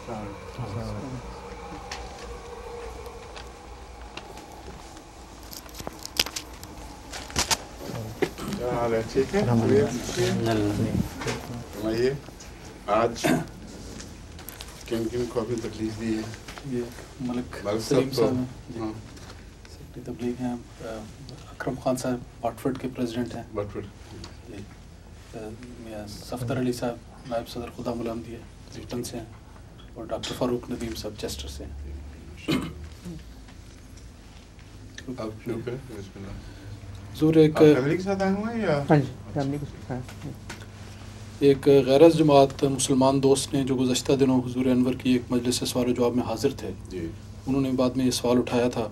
ٹھیک ہے. فرمائیے آج کن کن کو اپنی تکلیف دی ہے؟ یہ ملک سلیم صاحب سیکرٹری تبلیغ ہیں. اکرم خان صاحب واٹفورڈ کے پریزیڈنٹ ہیں. واٹفورڈ جی. صفدر علی صاحب نائب صدر خدام الحمدیہ لیٹن سے ہیں. اور ڈاکٹر فاروق ندیم صاحب چیسٹر سے ہیں. حضور ایک غیرت جماعت مسلمان دوست نے جو گزشتہ دنوں حضور انور کی ایک مجلس سوال و جواب میں حاضر تھے، انہوں نے بعد میں یہ سوال اٹھایا تھا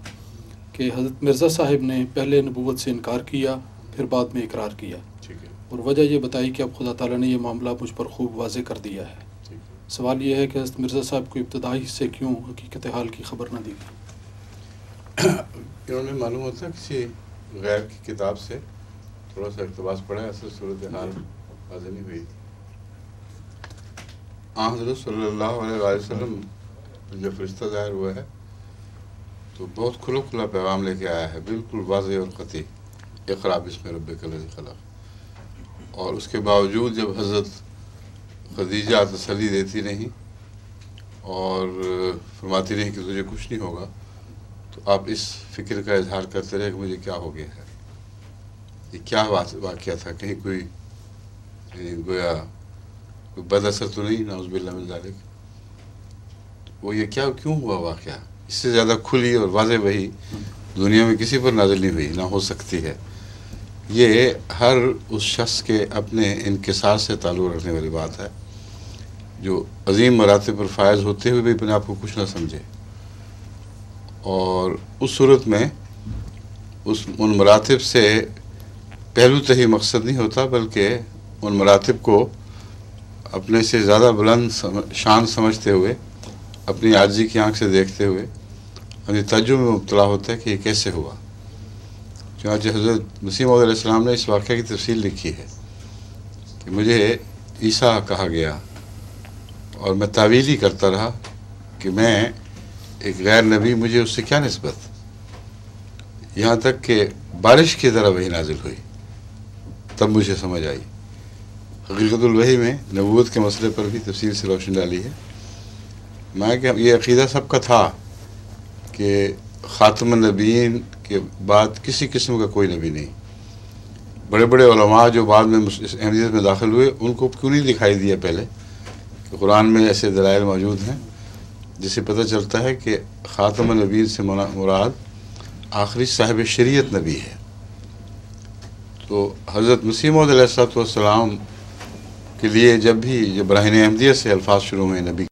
کہ حضرت مرزا صاحب نے پہلے نبوت سے انکار کیا پھر بعد میں اقرار کیا، اور وجہ یہ بتائی کہ اب خدا تعالیٰ نے یہ معاملہ مجھ پر خوب واضح کر دیا ہے. سوال یہ ہے کہ حضرت مرزا صاحب کو ابتدائی سے کیوں حقیقت حال کی خبر نہ دی گئی؟ انہوں نے معلوم ہوتا ہے کسی غیر کی کتاب سے تھوڑا سا اقتباس پڑھا ہے، اصل صورتحال واضح نہیں ہوئی. حضرت صلی اللہ علیہ وسلم جب فرشتہ ظاہر ہوا ہے تو بہت کھلا کھلا پیغام لے کے آیا ہے، بالکل واضح اور قطعی. اقرا بسم ربک الذی خلق. اور اس کے باوجود جب حضرت خدیجہ تسلی دیتی نہیں اور فرماتی نہیں کہ تجھے کچھ نہیں ہوگا، تو آپ اس فکر کا اظہار کرتے رہے کہ مجھے کیا ہو گیا ہے، یہ کیا واقعہ تھا، کہیں کوئی گویا کوئی بد اثر تو نہیں، نعوذ باللہ من ذالک. وہ یہ کیوں ہوا واقعہ، اس سے زیادہ کھلی اور واضح وحی دنیا میں کسی پر نازل نہیں ہوئی، نہ ہو سکتی ہے. یہ ہر اس شخص کے اپنے انکسار سے تعلق رکھنے والی بات ہے جو عظیم مراتب پر فائز ہوتے ہوئے بھی اپنے آپ کو کچھ نہ سمجھے. اور اس صورت میں ان مراتب سے پہلو تہی مقصد نہیں ہوتا، بلکہ ان مراتب کو اپنے سے زیادہ بلند شان سمجھتے ہوئے، اپنی عاجزی کی آنکھ سے دیکھتے ہوئے اپنی تعجب میں مبتلا ہوتا ہے کہ یہ کیسے ہوا. چنانچہ حضرت مسیح موعود علیہ السلام نے اس واقعہ کی تفصیل لکھی ہے کہ مجھے عیسیٰ کہا گیا اور میں تعویل ہی کرتا رہا کہ میں ایک غیر نبی، مجھے اس سے کیا نسبت، یہاں تک کہ بارش کی طرح وحی نازل ہوئی تب مجھے سمجھ آئی. حقیقت الوحی میں نبوت کے مسئلے پر بھی تفصیل سے روشنی ڈالی ہے. میں کہ یہ عقیدہ سب کا تھا کہ خاتم النبیین کے بعد کسی قسم کا کوئی نبی نہیں. بڑے بڑے علماء جو بعد میں احمدیت میں داخل ہوئے، ان کو کیوں نہیں دکھائی دیا پہلے کہ قرآن میں ایسے دلائل موجود ہیں جس سے پتہ چلتا ہے کہ خاتم النبیین سے مراد آخری صاحب شریعت نبی ہے. تو حضرت مسیح موعود علیہ السلام کے لیے جب براہین احمدیت سے الفاظ شروع ہوئے نبی،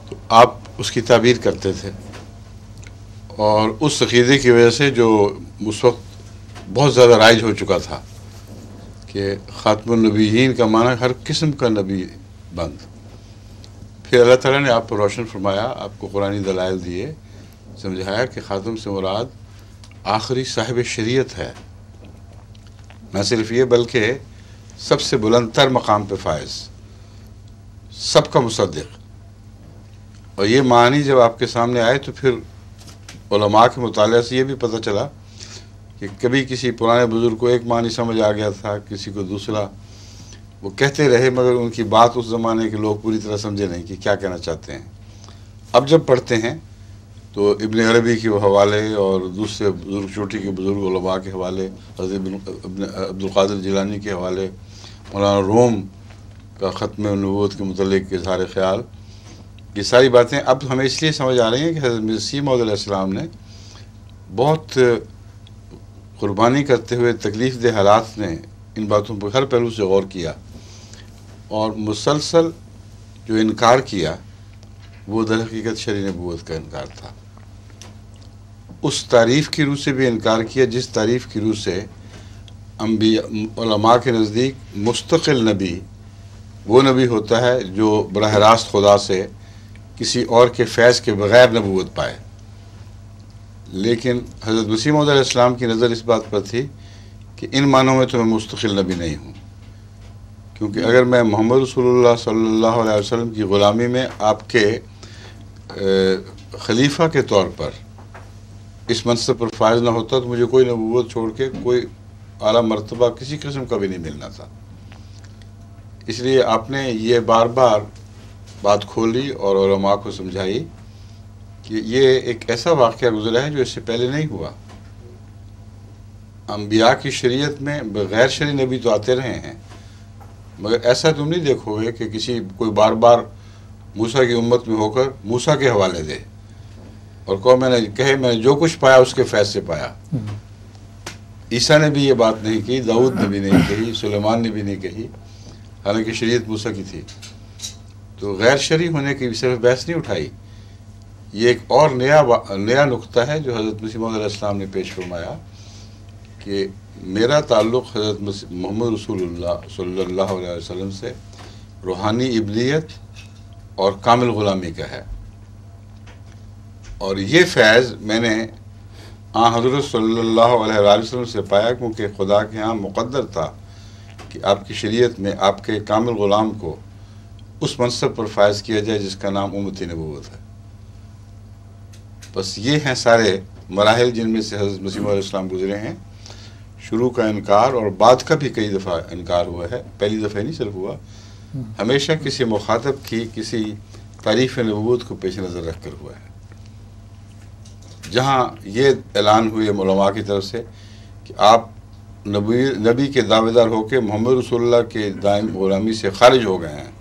تو آپ اس کی تعبیر کرتے تھے. اور اس عقیدے کی وجہ سے جو اس وقت بہت زیادہ رائج ہو چکا تھا کہ خاتم النبیین کا معنی ہر قسم کا نبی بند. پھر اللہ تعالیٰ نے آپ پر روشن فرمایا، آپ کو قرآنی دلائل دیے، سمجھایا کہ خاتم سے مراد آخری صاحب شریعت ہے. نہ صرف یہ بلکہ سب سے بلند تر مقام پہ فائز، سب کا مصدق. اور یہ معنی جب آپ کے سامنے آئے تو پھر علماء کے مطالعہ سے یہ بھی پتہ چلا کہ کبھی کسی پرانے بزرگ کو ایک معنی سمجھ آ گیا تھا، کسی کو دوسرا. وہ کہتے رہے مگر ان کی بات اس زمانے کے لوگ پوری طرح سمجھے نہیں کہ کیا کہنا چاہتے ہیں. اب جب پڑھتے ہیں تو ابن عربی کے حوالے اور دوسرے بزرگ چوٹی کے بزرگ علماء کے حوالے، حضرت عبد القادر جیلانی کے حوالے، مولانا روم کا ختم نبوت کے متعلق اظہار خیال، یہ ساری باتیں اب ہمیں اس لیے سمجھ آ رہی ہیں کہ حضرت مسیح موعود علیہ السلام نے بہت قربانی کرتے ہوئے تکلیف دہ حالات نے ان باتوں پر ہر پہلو سے غور کیا، اور مسلسل جو انکار کیا وہ در حقیقت شرعی نبوت کا انکار تھا. اس تعریف کی روح سے بھی انکار کیا جس تعریف کی روح سے انبیاء علماء کے نزدیک مستقل نبی وہ نبی ہوتا ہے جو براہ راست خدا سے کسی اور کے فیض کے بغیر نبوت پائے. لیکن حضرت مسیح موعود علیہ السلام کی نظر اس بات پر تھی کہ ان معنوں میں تو میں مستقل نبی نہیں ہوں، کیونکہ اگر میں محمد رسول اللہ صلی اللہ علیہ وسلم کی غلامی میں آپ کے خلیفہ کے طور پر اس منصب پر فائز نہ ہوتا تو مجھے کوئی نبوت چھوڑ کے کوئی اعلیٰ مرتبہ کسی قسم کا بھی نہیں ملنا تھا۔ اس لیے آپ نے یہ بار بار بات کھولی اور علماء کو سمجھائی کہ یہ ایک ایسا واقعہ گزرا ہے جو اس سے پہلے نہیں ہوا۔ انبیاء کی شریعت میں بغیر شرعی نبی تو آتے رہے ہیں، مگر ایسا تم نہیں دیکھو گے کہ کوئی بار بار موسیٰ کی امت میں ہو کر موسیٰ کے حوالے دے اور میں نے جو کچھ پایا اس کے فیض سے پایا۔ عیسیٰ نے بھی یہ بات نہیں کی، داؤد نے بھی نہیں کہی، سلیمان نے بھی نہیں کہی، حالانکہ شریعت موسیٰ کی تھی۔ تو غیر شرعی ہونے کی صرف بحث نہیں اٹھائی، یہ ایک اور نیا نقطہ ہے جو حضرت مسیح موعود علیہ السلام نے پیش فرمایا کہ میرا تعلق حضرت محمد رسول اللہ صلی اللہ علیہ وسلم سے روحانی ابلیت اور کامل غلامی کا ہے، اور یہ فیض میں نے حضرت صلی اللہ علیہ وسلم سے پایا، کیونکہ خدا کے ہاں مقدر تھا کہ آپ کی شریعت میں آپ کے کامل غلام کو اس منصب پر فائز کیا جائے جس کا نام امتی نبوت ہے۔ بس یہ ہیں سارے مراحل جن میں سے حضرت مسیح علیہ السلام گزرے ہیں۔ شروع کا انکار اور بعد کا بھی کئی دفعہ انکار ہوا ہے، پہلی دفعہ نہیں صرف ہوا، ہمیشہ کسی مخاطب کی کسی تعریف نبوت کو پیش نظر رکھ کر ہوا ہے۔ جہاں یہ اعلان ہوئے علماء کی طرف سے کہ آپ نبی کے دعوے دار ہو کے محمد رسول اللہ کے دائم غلامی سے خارج ہو گئے ہیں،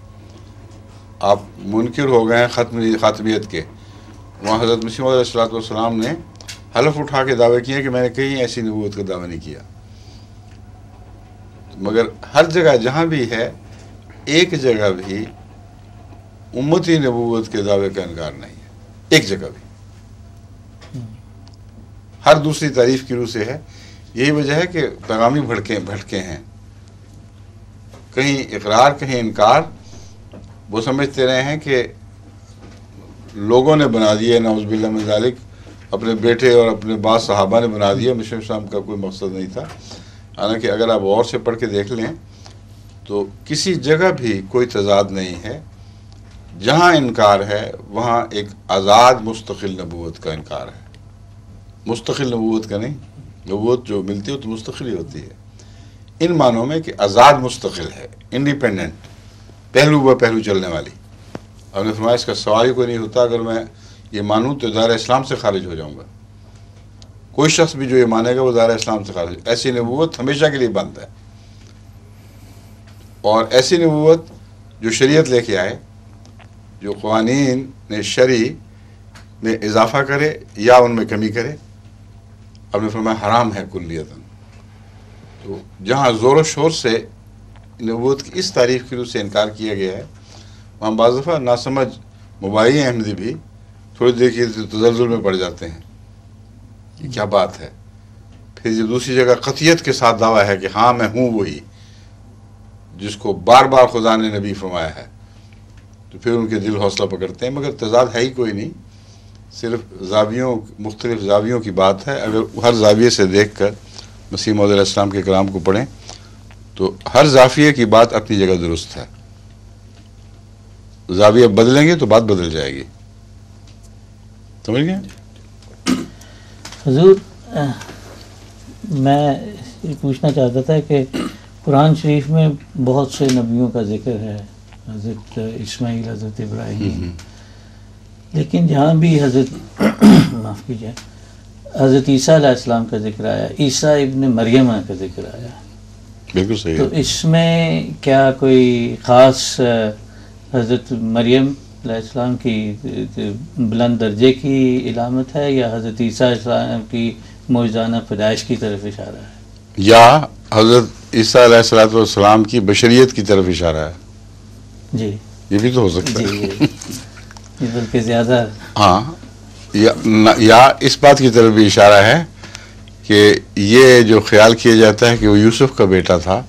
آپ منکر ہو گئے ہیں خاتمیت کے، وہاں حضرت مسیح علیہ السلام نے حلف اٹھا کے دعوے کیے کہ میں نے کہیں ایسی نبوت کا دعویٰ نہیں کیا، مگر ہر جگہ جہاں بھی ہے ایک جگہ بھی امتی نبوت کے دعوے کا انکار نہیں ہے، ایک جگہ بھی، ہر دوسری تعریف کی روح سے ہے۔ یہی وجہ ہے کہ پیغامی بھٹکے ہیں، کہیں اقرار کہیں انکار۔ وہ سمجھتے رہے ہیں کہ لوگوں نے بنا دیا، نعوذ باللہ من ذالک، اپنے بیٹے اور اپنے بعض صحابہ نے بنا دیا، مسیح اسلام کا کوئی مقصد نہیں تھا۔ حالانکہ اگر آپ غور سے پڑھ کے دیکھ لیں تو کسی جگہ بھی کوئی تضاد نہیں ہے، جہاں انکار ہے وہاں ایک آزاد مستقل نبوت کا انکار ہے، مستقل نبوت کا نہیں۔ نبوت جو ملتی ہے تو مستقل ہی ہوتی ہے، ان معنوں میں کہ آزاد مستقل ہے، انڈیپینڈنٹ، پہلو بہ پہلو چلنے والی۔ اور نے فرمایا اس کا سوال ہی کوئی نہیں ہوتا، اگر میں یہ مانوں تو دائرہ اسلام سے خارج ہو جاؤں گا، کوئی شخص بھی جو یہ مانے گا وہ دائرہ اسلام سے خارج۔ ایسی نبوت ہمیشہ کے لیے بند ہے، اور ایسی نبوت جو شریعت لے کے آئے، جو قوانین نے شرعی میں اضافہ کرے یا ان میں کمی کرے، اب نے فرمایا حرام ہے کلیتاً۔ تو جہاں زور و شور سے نبوت کی اس تعریف کی روح سے انکار کیا گیا ہے، وہاں بعض دفعہ ناسمجھ مباحث احمدی بھی تھوڑی دیر کے تزلزل میں پڑ جاتے ہیں، یہ کیا بات ہے۔ پھر یہ دوسری جگہ قطعیت کے ساتھ دعویٰ ہے کہ ہاں میں ہوں وہی جس کو بار بار خدا نے نبی فرمایا ہے، تو پھر ان کے دل حوصلہ پکڑتے ہیں، مگر تضاد ہے ہی کوئی نہیں، صرف مختلف زاویوں کی بات ہے۔ اگر ہر زاویے سے دیکھ کر مسیح موعود علیہ السلام کے کلام کو پڑھیں تو ہر زاویے کی بات اپنی جگہ درست ہے، زاویہ بدلیں گے تو بات بدل جائے گی، سمجھ گئے؟ حضور میں یہ پوچھنا چاہتا تھا کہ قرآن شریف میں بہت سے نبیوں کا ذکر ہے، حضرت اسماعیل، حضرت ابراہیم، لیکن جہاں بھی معاف کیجیے حضرت عیسیٰ علیہ السلام کا ذکر آیا، عیسیٰ ابن مریم کا ذکر آیا، بالکل صحیح۔ تو اس میں کیا کوئی خاص حضرت مریم علیہ السلام کی بلند درجے کی علامت ہے یا حضرت عیسیٰ علیہ السلام کی معجزانہ پیدائش کی طرف اشارہ ہے، یا حضرت عیسیٰ علیہ السلام کی بشریت کی طرف اشارہ ہے؟ جی یہ بھی تو ہو سکتا ہے، یہ بلکہ زیادہ ہاں، یا اس بات کی طرف بھی اشارہ ہے کہ یہ جو خیال کیا جاتا ہے کہ وہ یوسف کا بیٹا تھا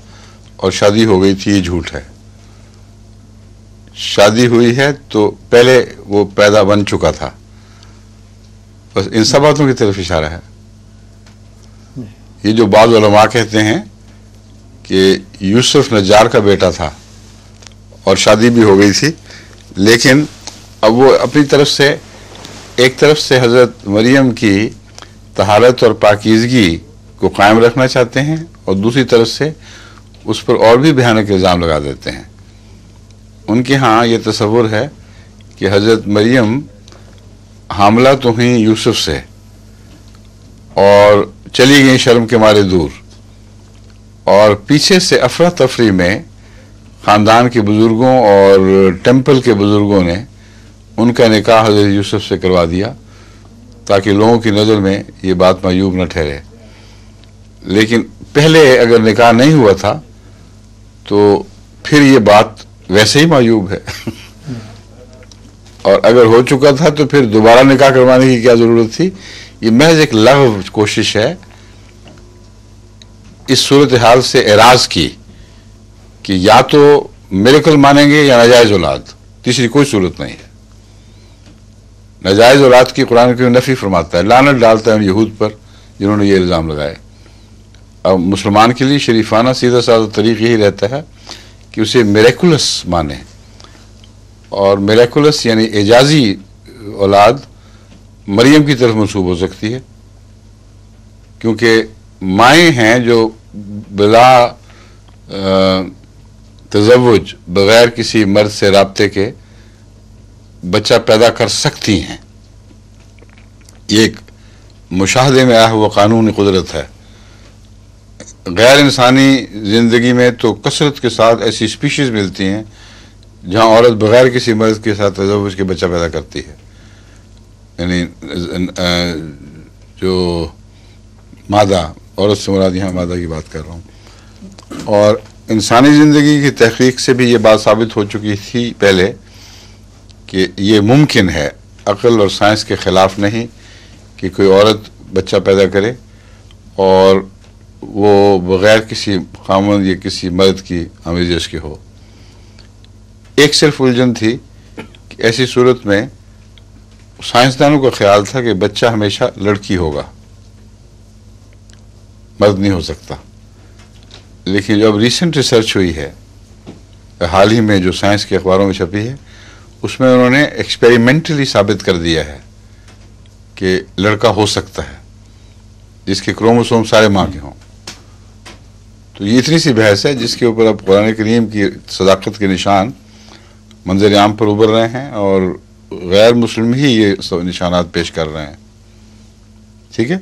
اور شادی ہو گئی تھی، یہ جھوٹ ہے۔ شادی ہوئی ہے تو پہلے وہ پیدا بن چکا تھا، بس ان سب باتوں کی طرف اشارہ ہے. یہ جو بعض علماء کہتے ہیں کہ یوسف نجار کا بیٹا تھا اور شادی بھی ہو گئی تھی، لیکن اب وہ اپنی طرف سے ایک طرف سے حضرت مریم کی طہارت اور پاکیزگی کو قائم رکھنا چاہتے ہیں اور دوسری طرف سے اس پر اور بھی بھیانک الزام لگا دیتے ہیں. ان کے ہاں یہ تصور ہے کہ حضرت مریم حاملہ تو ہوئیں یوسف سے اور چلی گئیں شرم کے مارے دور، اور پیچھے سے افراتفری میں خاندان کے بزرگوں اور ٹیمپل کے بزرگوں نے ان کا نکاح حضرت یوسف سے کروا دیا تاکہ لوگوں کی نظر میں یہ بات معیوب نہ ٹھہرے. لیکن پہلے اگر نکاح نہیں ہوا تھا تو پھر یہ بات ویسے ہی معیوب ہے اور اگر ہو چکا تھا تو پھر دوبارہ نکاح کروانے کی کیا ضرورت تھی. یہ محض ایک لغو کوشش ہے اس صورتحال سے اعراض کی کہ یا تو میریکل مانیں گے یا ناجائز اولاد، تیسری کوئی صورت نہیں ہے. ناجائز اولاد کی قرآن کی نفی فرماتا ہے، لعنت ڈالتا ہے ان یہود پر جنہوں نے یہ الزام لگائے. اب مسلمان کے لیے شریفانہ سیدھا سادہ طریق یہی رہتا ہے کہ اسے میریکولس مانے، اور میریکولس یعنی اعجازی اولاد مریم کی طرف منسوب ہو سکتی ہے، کیونکہ مائیں ہیں جو بلا تزوج بغیر کسی مرد سے رابطے کے بچہ پیدا کر سکتی ہیں. یہ ایک مشاہدے میں آیا ہوا قانونی قدرت ہے. غیر انسانی زندگی میں تو کثرت کے ساتھ ایسی سپیشیز ملتی ہیں جہاں عورت بغیر کسی مرد کے ساتھ تزوج کے بچہ پیدا کرتی ہے، یعنی جو مادہ، عورت سے مراد یہاں مادہ کی بات کر رہا ہوں. اور انسانی زندگی کی تحقیق سے بھی یہ بات ثابت ہو چکی تھی پہلے کہ یہ ممکن ہے، عقل اور سائنس کے خلاف نہیں کہ کوئی عورت بچہ پیدا کرے اور وہ بغیر کسی خامند یا کسی مرد کی آمیزش کے ہو. ایک صرف الجھن تھی کہ ایسی صورت میں سائنسدانوں کا خیال تھا کہ بچہ ہمیشہ لڑکی ہوگا، مرد نہیں ہو سکتا. لیکن جو اب ریسنٹ ریسرچ ہوئی ہے حال ہی میں جو سائنس کے اخباروں میں چھپی ہے، اس میں انہوں نے ایکسپیریمنٹلی ثابت کر دیا ہے کہ لڑکا ہو سکتا ہے جس کے کروموسوم سارے ماں کے ہوں. تو یہ اتنی سی بحث ہے جس کے اوپر اب قرآن کریم کی صداقت کے نشان منظر عام پر ابھر رہے ہیں اور غیر مسلم ہی یہ سب نشانات پیش کر رہے ہیں. ٹھیک ہے؟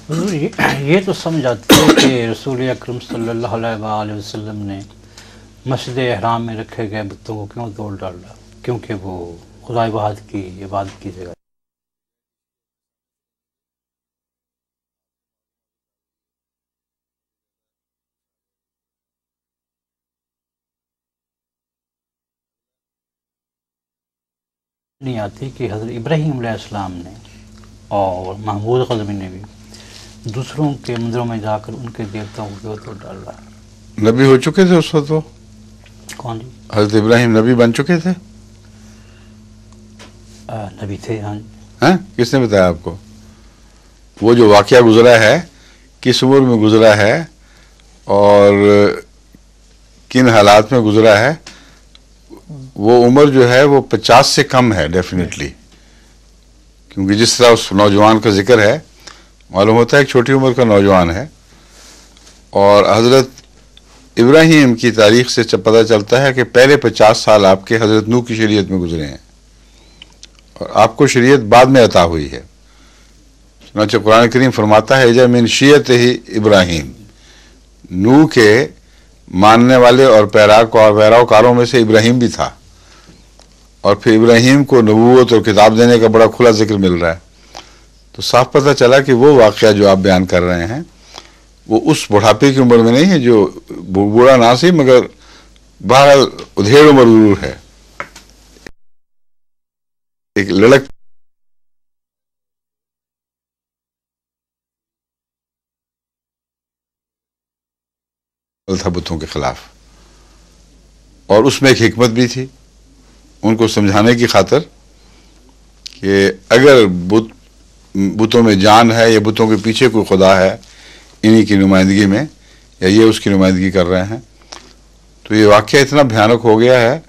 حضور یہ تو سمجھ آتی ہے کہ رسول اکرم صلی اللہ علیہ وآلہ وسلم نے مسجد احرام میں رکھے گئے بتوں کو کیوں توڑ ڈالا؟ کیونکہ وہ خدا واحد کی عبادت کی جگہ. نہیں آتی کہ حضرت ابراہیم علیہ السلام نے اور محمود غزنوی نے بھی دوسروں کے مندروں میں جا کر ان کے دیوتاؤں کو کیوں توڑ ڈالا؟ نبی ہو چکے تھے اس وقت. وہ کون جی؟ حضرت ابراہیم نبی بن چکے تھے. نبی تھے. ہاں. کس نے بتایا آپ کو؟ وہ جو واقعہ گزرا ہے کس عمر میں گزرا ہے اور کن حالات میں گزرا ہے، وہ عمر جو ہے وہ 50 سے کم ہے ڈیفینیٹلی، کیونکہ جس طرح اس نوجوان کا ذکر ہے معلوم ہوتا ہے ایک چھوٹی عمر کا نوجوان ہے. اور حضرت ابراہیم کی تاریخ سے پتہ چلتا ہے کہ پہلے 50 سال آپ کے حضرت نوح کی شریعت میں گزرے ہیں اور آپ کو شریعت بعد میں عطا ہوئی ہے. چنانچہ قرآن کریم فرماتا ہے اجا من شیعت ہی ابراہیم، نوح کے ماننے والے اور پیروکاروں میں سے ابراہیم بھی تھا. اور پھر ابراہیم کو نبوت اور کتاب دینے کا بڑا کھلا ذکر مل رہا ہے. تو صاف پتہ چلا کہ وہ واقعہ جو آپ بیان کر رہے ہیں وہ اس بڑھاپے کی عمر میں نہیں ہے جو بوڑھا نہ سی مگر بہرحال ادھیڑ عمر ضرور ہے. ایک لڑک تھا بتوں کے خلاف، اور اس میں ایک حکمت بھی تھی ان کو سمجھانے کی خاطر کہ اگر بتوں میں جان ہے یا بتوں کے پیچھے کوئی خدا ہے انہی کی نمائندگی میں، یا یہ اس کی نمائندگی کر رہے ہیں، تو یہ واقعہ اتنا بھیانک ہو گیا ہے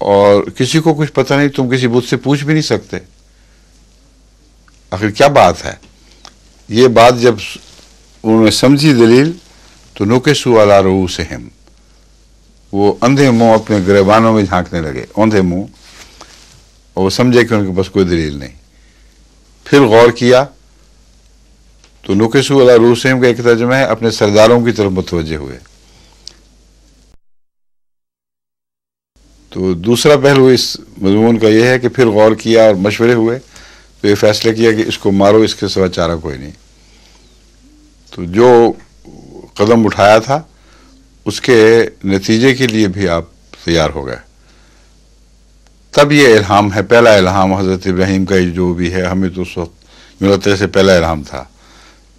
اور کسی کو کچھ پتہ نہیں. تم کسی بت سے پوچھ بھی نہیں سکتے آخر کیا بات ہے. یہ بات جب انہوں نے سمجھی دلیل تو نکسوا علی رؤوسہم، وہ اندھے منہ اپنے گریبانوں میں جھانکنے لگے، اندھے منہ، اور وہ سمجھے کہ ان کے پاس کوئی دلیل نہیں. پھر غور کیا تو نکسوا علی رؤوسہم کا ایک ترجمہ ہے اپنے سرداروں کی طرف متوجہ ہوئے. تو دوسرا پہلو اس مضمون کا یہ ہے کہ پھر غور کیا اور مشورے ہوئے تو یہ فیصلہ کیا کہ اس کو مارو، اس کے سوا چارہ کوئی نہیں. تو جو قدم اٹھایا تھا اس کے نتیجے کے لیے بھی آپ تیار ہو گئے. تب یہ الہام ہے، پہلا الہام حضرت ابراہیم کا جو بھی ہے. ہمیں تو اس وقت میرا طرح سے پہلا الہام تھا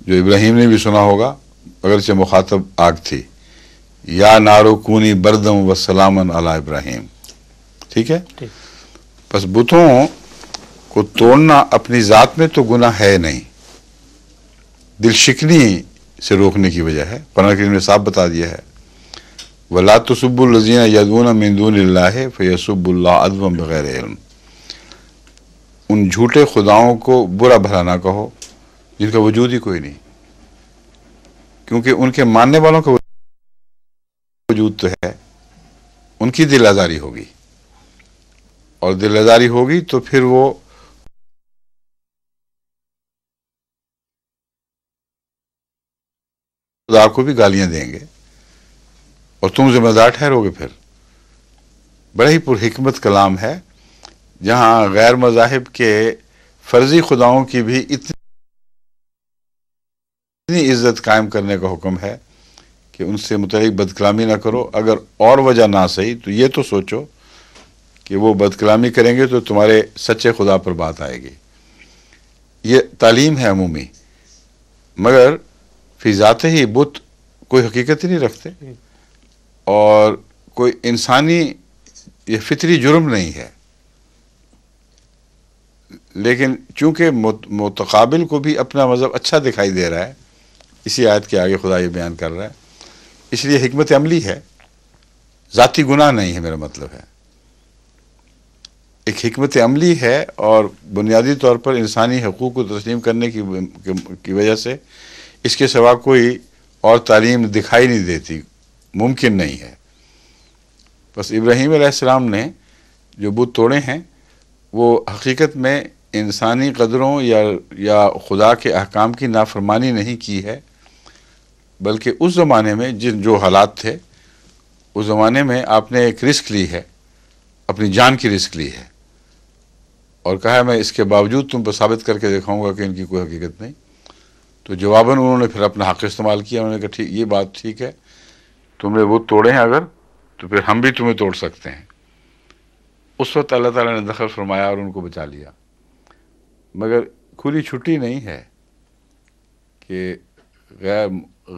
جو ابراہیم نے بھی سنا ہوگا، اگرچہ مخاطب آگ تھی. یا نارو کونی بردم و سلامن علی ابراہیم. ٹھیک ہے. بس بتوں کو توڑنا اپنی ذات میں تو گناہ ہے نہیں، دل شکنی سے روکنے کی وجہ ہے. قرآن کریم نے صاف بتا دیا ہے وَلَا تُسُبُّوا الَّذِينَ يَدْعُونَ مِن دُونِ اللَّهِ فَيَسُبُّوا اللَّهَ عَدْوًا بِغَيْرِ عِلْم. ان جھوٹے خداؤں کو برا بھلا نہ کہو جن کا وجود ہی کوئی نہیں، کیونکہ ان کے ماننے والوں کا وجود تو ہے. ان کی دل آزاری ہوگی، اور دل آزاری ہوگی تو پھر وہ خدا کو بھی گالیاں دیں گے اور تم ذمہ دار ٹھہرو گے. پھر بڑا ہی پر حکمت کلام ہے جہاں غیر مذاہب کے فرضی خداؤں کی بھی اتنی عزت قائم کرنے کا حکم ہے کہ ان سے متعلق بد کلامی نہ کرو. اگر اور وجہ نہ صحیح تو یہ تو سوچو کہ وہ بد کلامی کریں گے تو تمہارے سچے خدا پر بات آئے گی. یہ تعلیم ہے عمومی، مگر فی ذات ہی بت کوئی حقیقت ہی نہیں رکھتے اور کوئی انسانی یہ فطری جرم نہیں ہے. لیکن چونکہ متقابل کو بھی اپنا مذہب اچھا دکھائی دے رہا ہے، اسی آیت کے آگے خدا یہ بیان کر رہا ہے، اس لیے حکمت عملی ہے، ذاتی گناہ نہیں ہے. میرا مطلب ہے ایک حکمت عملی ہے اور بنیادی طور پر انسانی حقوق کو تسلیم کرنے کی وجہ سے اس کے سوا کوئی اور تعلیم دکھائی نہیں دیتی، ممکن نہیں ہے. بس ابراہیم علیہ السلام نے جو بت توڑے ہیں وہ حقیقت میں انسانی قدروں یا خدا کے احکام کی نافرمانی نہیں کی ہے، بلکہ اس زمانے میں جو حالات تھے اس زمانے میں آپ نے ایک رسک لی ہے، اپنی جان کی رسک لی ہے، اور کہا ہے میں اس کے باوجود تم کو ثابت کر کے دکھاؤں گا کہ ان کی کوئی حقیقت نہیں. تو جواباً انہوں نے پھر اپنا حق استعمال کیا. انہوں نے کہا ٹھیک، یہ بات ٹھیک ہے، تم نے وہ توڑے ہیں اگر تو پھر ہم بھی تمہیں توڑ سکتے ہیں. اس وقت اللہ تعالیٰ نے دخل فرمایا اور ان کو بچا لیا. مگر کھلی چھٹی نہیں ہے کہ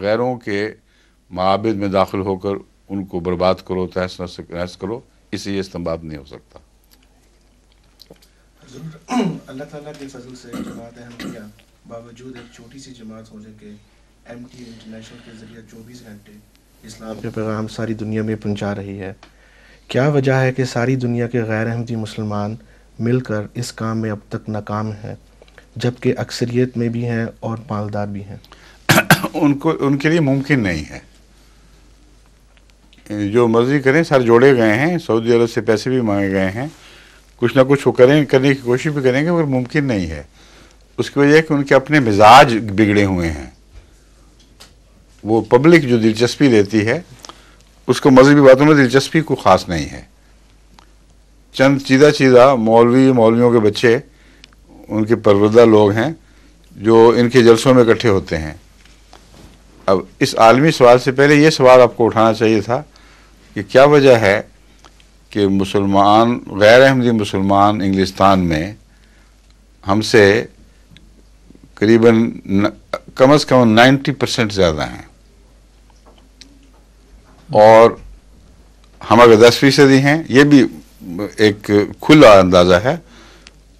غیروں کے معابد میں داخل ہو کر ان کو برباد کرو، تہس نہس کرو، اسے یہ استنباط نہیں ہو سکتا. اللہ تعالیٰ کے فضل سے جماعت احمدیہ باوجود ایک چھوٹی سی جماعت ہونے کے MT انٹرنیشنل کے ذریعے 24 گھنٹے اسلام کے پیغام ساری دنیا میں پہنچا رہی ہے. کیا وجہ ہے کہ ساری دنیا کے غیر احمدی مسلمان مل کر اس کام میں اب تک ناکام ہیں، جبکہ اکثریت میں بھی ہیں اور مالدار بھی ہیں؟ ان کے لیے ممکن نہیں ہے. جو مرضی کریں، سر جوڑے گئے ہیں، سعودی عرب سے پیسے بھی مانگے گئے ہیں، کچھ نہ کچھ وہ کرنے کی کوشش بھی کریں گے، مگر ممکن نہیں ہے. اس کی وجہ ہے کہ ان کے اپنے مزاج بگڑے ہوئے ہیں. وہ پبلک جو دلچسپی لیتی ہے اس کو مذہبی باتوں میں دلچسپی کو خاص نہیں ہے. چند چیدہ مولویوں کے بچے ان کے پروردہ لوگ ہیں جو ان کے جلسوں میں اکٹھے ہوتے ہیں. اب اس عالمی سوال سے پہلے یہ سوال آپ کو اٹھانا چاہیے تھا کہ کیا وجہ ہے کہ مسلمان، غیر احمدی مسلمان انگلستان میں ہم سے قریباً کم از کم 90% زیادہ ہیں، اور ہم اگر 10% ہیں، یہ بھی ایک کھلا اندازہ ہے،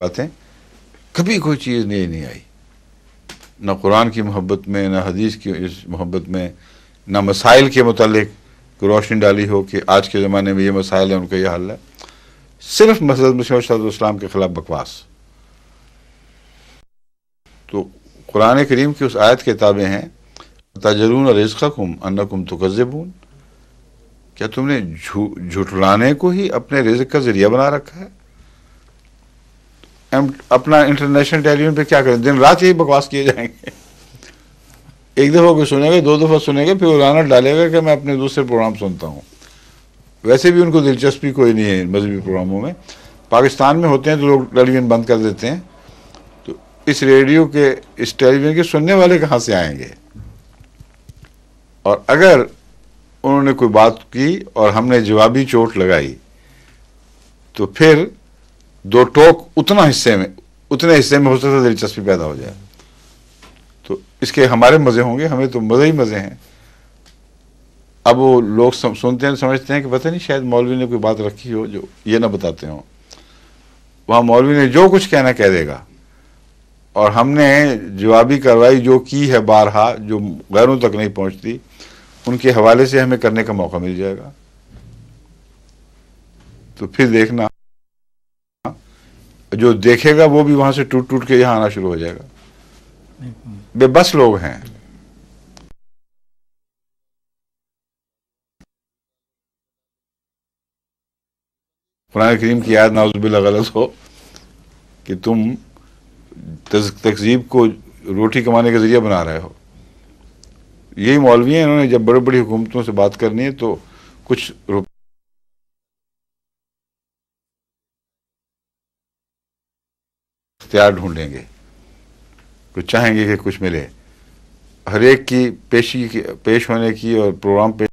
باتیں کبھی کوئی چیز نہیں آئی، نہ قرآن کی محبت میں، نہ حدیث کی اس محبت میں، نہ مسائل کے متعلق روشنی ڈالی ہو کہ آج کے زمانے میں یہ مسائل ہیں، ان کا یہ حل ہے. صرف حضرت مسیح موعود صلی اللہ علیہ وسلم کے خلاف بکواس. تو قرآن کریم کی اس آیت کے تابع ہیں تجرون رزقکم انکم تکذبون، کیا تم نے جھٹلانے کو ہی اپنے رزق کا ذریعہ بنا رکھا ہے؟ اپنا انٹرنیشنل ٹیلی ویژن پہ کیا کریں، دن رات یہی بکواس کیے جائیں گے. ایک دفعہ کوئی سنے گا، 2 دفعہ سنے گا، پھر وہ رانت ڈالے گا کہ میں اپنے دوسرے پروگرام سنتا ہوں. ویسے بھی ان کو دلچسپی کوئی نہیں ہے مذہبی پروگراموں میں. پاکستان میں ہوتے ہیں تو لوگ ٹیلی ویژن بند کر دیتے ہیں، تو اس ریڈیو کے، اس ٹیلی ویژن کے سننے والے کہاں سے آئیں گے؟ اور اگر انہوں نے کوئی بات کی اور ہم نے جوابی چوٹ لگائی تو پھر 2 ٹوک اتنے حصے میں ہو سکتا ہے دلچسپی پیدا ہو جائے. تو اس کے ہمارے مزے ہوں گے، ہمیں تو مزے ہی مزے ہیں. اب وہ لوگ سنتے ہیں، سمجھتے ہیں کہ پتہ نہیں شاید مولوی نے کوئی بات رکھی ہو جو یہ نہ بتاتے ہوں. وہاں مولوی نے جو کچھ کہنا کہہ دے گا، اور ہم نے جوابی کارروائی جو کی ہے بارہا، جو غیروں تک نہیں پہنچتی، ان کے حوالے سے ہمیں کرنے کا موقع مل جائے گا. تو پھر دیکھنا، جو دیکھے گا وہ بھی وہاں سے ٹوٹ ٹوٹ کے یہاں آنا شروع ہو جائے گا. بے بس لوگ ہیں. قرآن کریم کی آیت نعوذ باللہ غلط ہو کہ تم تکذیب کو روٹی کمانے کا ذریعہ بنا رہے ہو. یہی مولوی ہیں، انہوں نے جب بڑی بڑی حکومتوں سے بات کرنی ہے تو کچھ اختیار ڈھونڈیں گے، کچھ چاہیں گے کہ کچھ ملے. ہر ایک کی پیش ہونے کی اور پروگرام پہ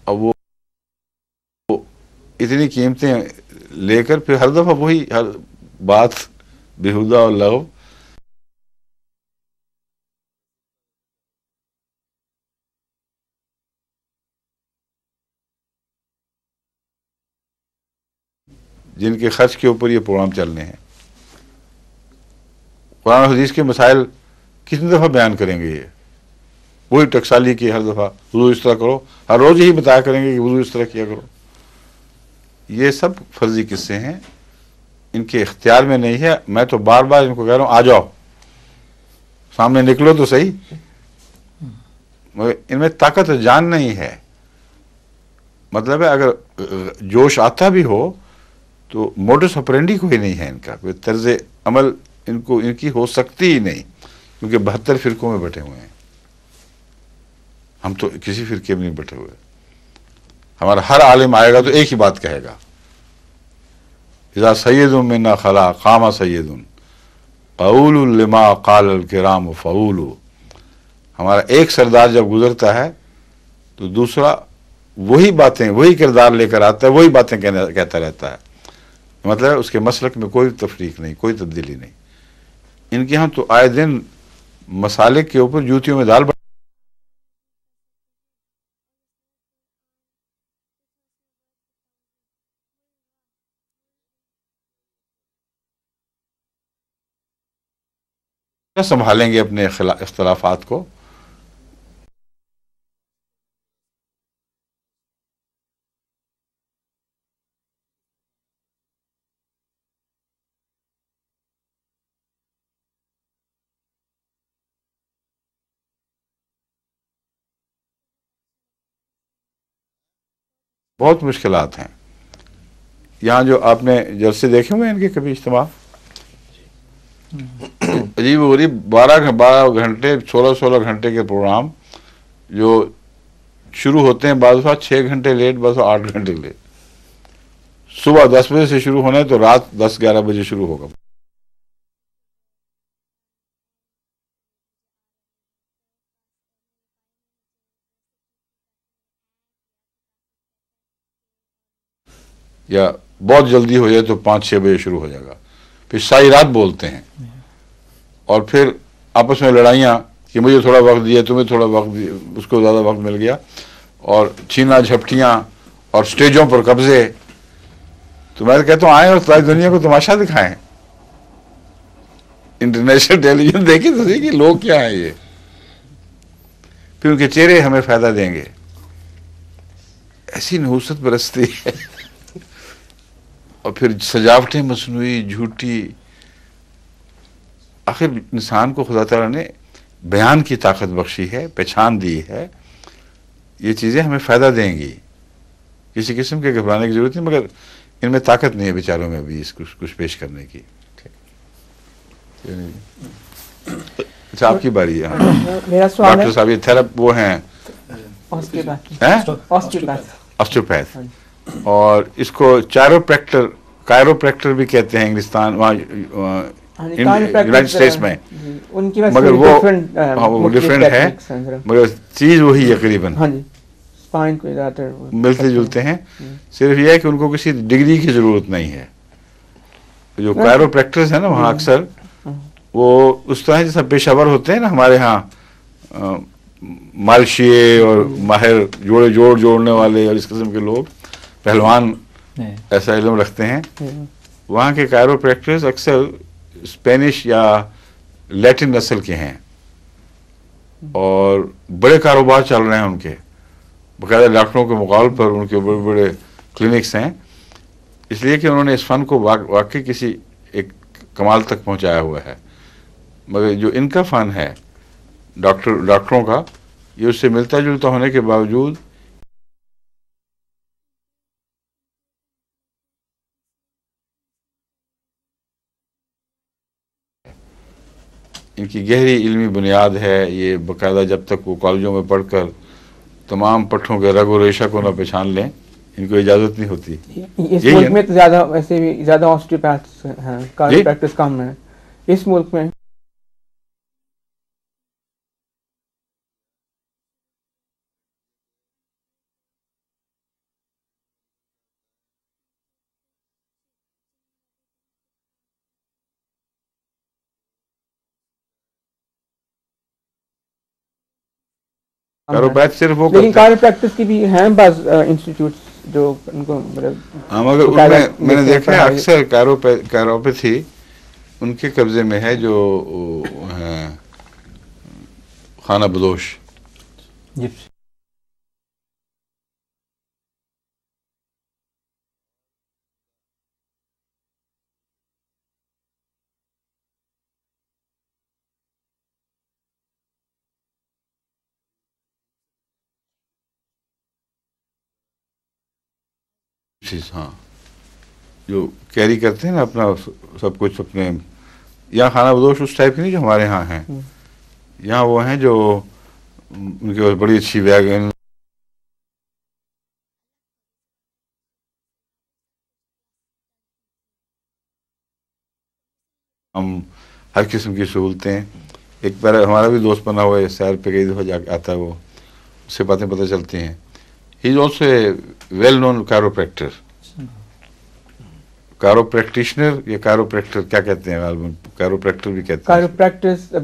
اب وہ اتنی قیمتیں لے کر پھر ہر دفعہ وہی ہر بات بیہودہ اور لغو. جن کے خرچ کے اوپر یہ پروگرام چلنے ہیں. قرآن و حدیث کے مسائل کتنی دفعہ بیان کریں گے؟ یہ وہی ٹکسالی کی ہر دفعہ وضو اس طرح کرو، ہر روز یہی بتایا کریں گے کہ وضو اس طرح کیا کرو. یہ سب فرضی قصے ہیں، ان کے اختیار میں نہیں ہے. میں تو بار بار ان کو کہہ رہا ہوں آ جاؤ سامنے، نکلو تو صحیح. ان میں طاقت جان نہیں ہے. مطلب ہے اگر جوش آتا بھی ہو تو موڈس آپرینڈی کوئی نہیں ہے ان کا، کوئی طرز عمل ان کی ہو سکتی ہی نہیں، کیونکہ 72 فرقوں میں بٹے ہوئے ہیں. ہم تو کسی فرقے میں نہیں بٹے ہوئے. ہمارا ہر عالم آئے گا تو ایک ہی بات کہے گا، اذا سید منا خلا قام سید قول لما قال الکرام فعول. ہمارا ایک سردار جب گزرتا ہے تو دوسرا وہی باتیں، وہی کردار لے کر آتا ہے، وہی باتیں کہتا رہتا ہے. مطلب ہے اس کے مسلک میں کوئی تفریق نہیں، کوئی تبدیلی نہیں. ان کے ہاں تو آئے دن مسالک کے اوپر جوتیوں میں دال سنبھالیں گے اپنے اختلافات کو. بہت مشکلات ہیں. یہاں جو آپ نے جلسے دیکھے ہوئے ان کے کبھی اجتماع، عجیب و غریب 12 گھنٹے 16 گھنٹے کے پروگرام جو شروع ہوتے ہیں بعض دفعہ 6 گھنٹے لیٹ، بعض دفعہ 8 گھنٹے لیٹ. صبح 10 بجے سے شروع ہونا ہے تو رات 10-11 بجے شروع ہوگا. یا بہت جلدی ہو جائے تو 5-6 بجے شروع ہو جائے گا. پھر ساری رات بولتے ہیں اور پھر آپس میں لڑائیاں کہ مجھے تھوڑا وقت دیا, تمہیں تھوڑا وقت دیا, اس کو زیادہ وقت مل گیا, اور چھینا جھپٹیاں اور سٹیجوں پر قبضے. تو میں کہتا ہوں آئیں اور ساری دنیا کو تماشا دکھائیں, انٹرنیشنل ٹیلی ویژن دیکھیں تو صحیح کہ لوگ کیا ہیں یہ, پھر ان کے چہرے ہمیں فائدہ دیں گے. ایسی نحوست پرستی ہے. اور پھر سجاوٹیں مصنوعی جھوٹی. آخر انسان کو خدا تعالیٰ نے بیان کی طاقت بخشی ہے, پہچان دی ہے, یہ چیزیں ہمیں فائدہ دیں گی, کسی قسم کے گھبرانے کی ضرورت نہیں, مگر ان میں طاقت نہیں ہے بیچاروں میں بھی اس کچھ پیش کرنے کی. اچھا آپ کی باری ہے. میرا سوال ہے ڈاکٹر صاحب یہ تھراپ وہ ہیں آسٹیوپیتھ, اور اس کو کائروپریکٹر بھی کہتے ہیں انگلستان, وہاں یونائٹڈ اسٹیٹس میں, ان کی مگر وہ ڈفرینٹ ہے, مگر چیز وہی ہے قریباً, ملتے جلتے ہیں. صرف یہ ہے کہ ان کو کسی ڈگری کی ضرورت نہیں ہے. جو کائروپریکٹرز ہیں نا وہاں اکثر وہ اس طرح جیسا پیشہ ور ہوتے ہیں نا ہمارے ہاں, مالشیے اور ماہر جوڑنے والے اور اس قسم کے لوگ, پہلوان ایسا علم رکھتے ہیں. وہاں کے کائروپریکٹرز اکثر اسپینش یا لیٹن نسل کے ہیں, اور بڑے کاروبار چل رہے ہیں ان کے, باقاعدہ ڈاکٹروں کے مقابل پر ان کے بڑے بڑے کلینکس ہیں, اس لیے کہ انہوں نے اس فن کو واقعی کسی ایک کمال تک پہنچایا ہوا ہے. مگر جو ان کا فن ہے ڈاکٹروں کا, یہ اس سے ملتا جلتا ہونے کے باوجود ان کی گہری علمی بنیاد ہے. یہ باقاعدہ جب تک وہ کالجوں میں پڑھ کر تمام پٹھوں کے رگ و ریشہ کو نہ پہچان لیں, ان کو اجازت نہیں ہوتی. اس ملک میں تو زیادہ ویسے بھی زیادہ آسٹیوپیتھس ہیں, کائروپریکٹرز کم ہیں اس ملک میں. کائروپریکٹ صرف وہ لیکن کرتے ہیں. کائروپریکٹرز کی بھی ہیں بعض انسٹیٹیوٹس جو ان کو ہاں, مگر ان میں میں نے دیکھا ہے اکثر کائروپیتھی ان کے قبضے میں ہے جو ہیں خانہ بدوش. ہاں, جو کیری کرتے ہیں نا اپنا سب کچھ اپنے, یہاں خانہ بدوش اس ٹائپ کے نہیں جو ہمارے ہاں ہیں. یہاں وہ ہیں جو ان کے پاس بڑی اچھی ویگن, ہم ہر قسم کی سہولتیں. ایک بار ہمارا بھی دوست بنا ہوا ہے, سیر پہ کئی دفعہ جا کے آتا ہے, وہ اس سے باتیں پتہ چلتی ہیں. ہی is also a well known کائروپریکٹر. کائروپریکٹیشنر یا کائروپریکٹر کیا کہتے ہیں, کائروپریکٹر بھی کہتے ہیں. کائروپریکٹرز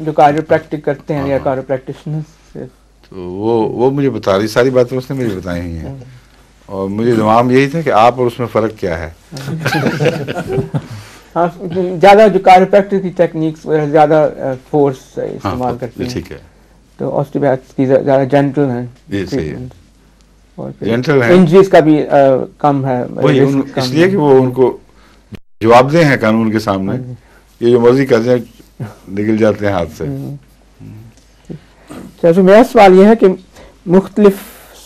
جو کائروپریکٹک کرتے ہیں یا کائروپریکٹیشنرز, تو وہ مجھے بتا رہی, ساری باتیں اس نے مجھے بتائی ہوئی ہیں, اور مجھے دماغ یہی تھا کہ آپ اور اس میں فرق کیا ہے. ہاں, زیادہ جو کائروپریکٹر کی ٹیکنیکس زیادہ فورس استعمال کرتے ہیں, ٹھیک ہے, تو آسٹیوپیتھس کی زیادہ جینٹل ہیں. یہ صحیح ہے, اور جینٹل ہے, انجریز کا بھی کم ہے, اس لیے کہ وہ ان کو جواب دہ ہیں قانون کے سامنے. یہ جو مرضی کر دیں نکل جاتے ہیں ہاتھ سے. تو میرا سوال یہ ہے کہ مختلف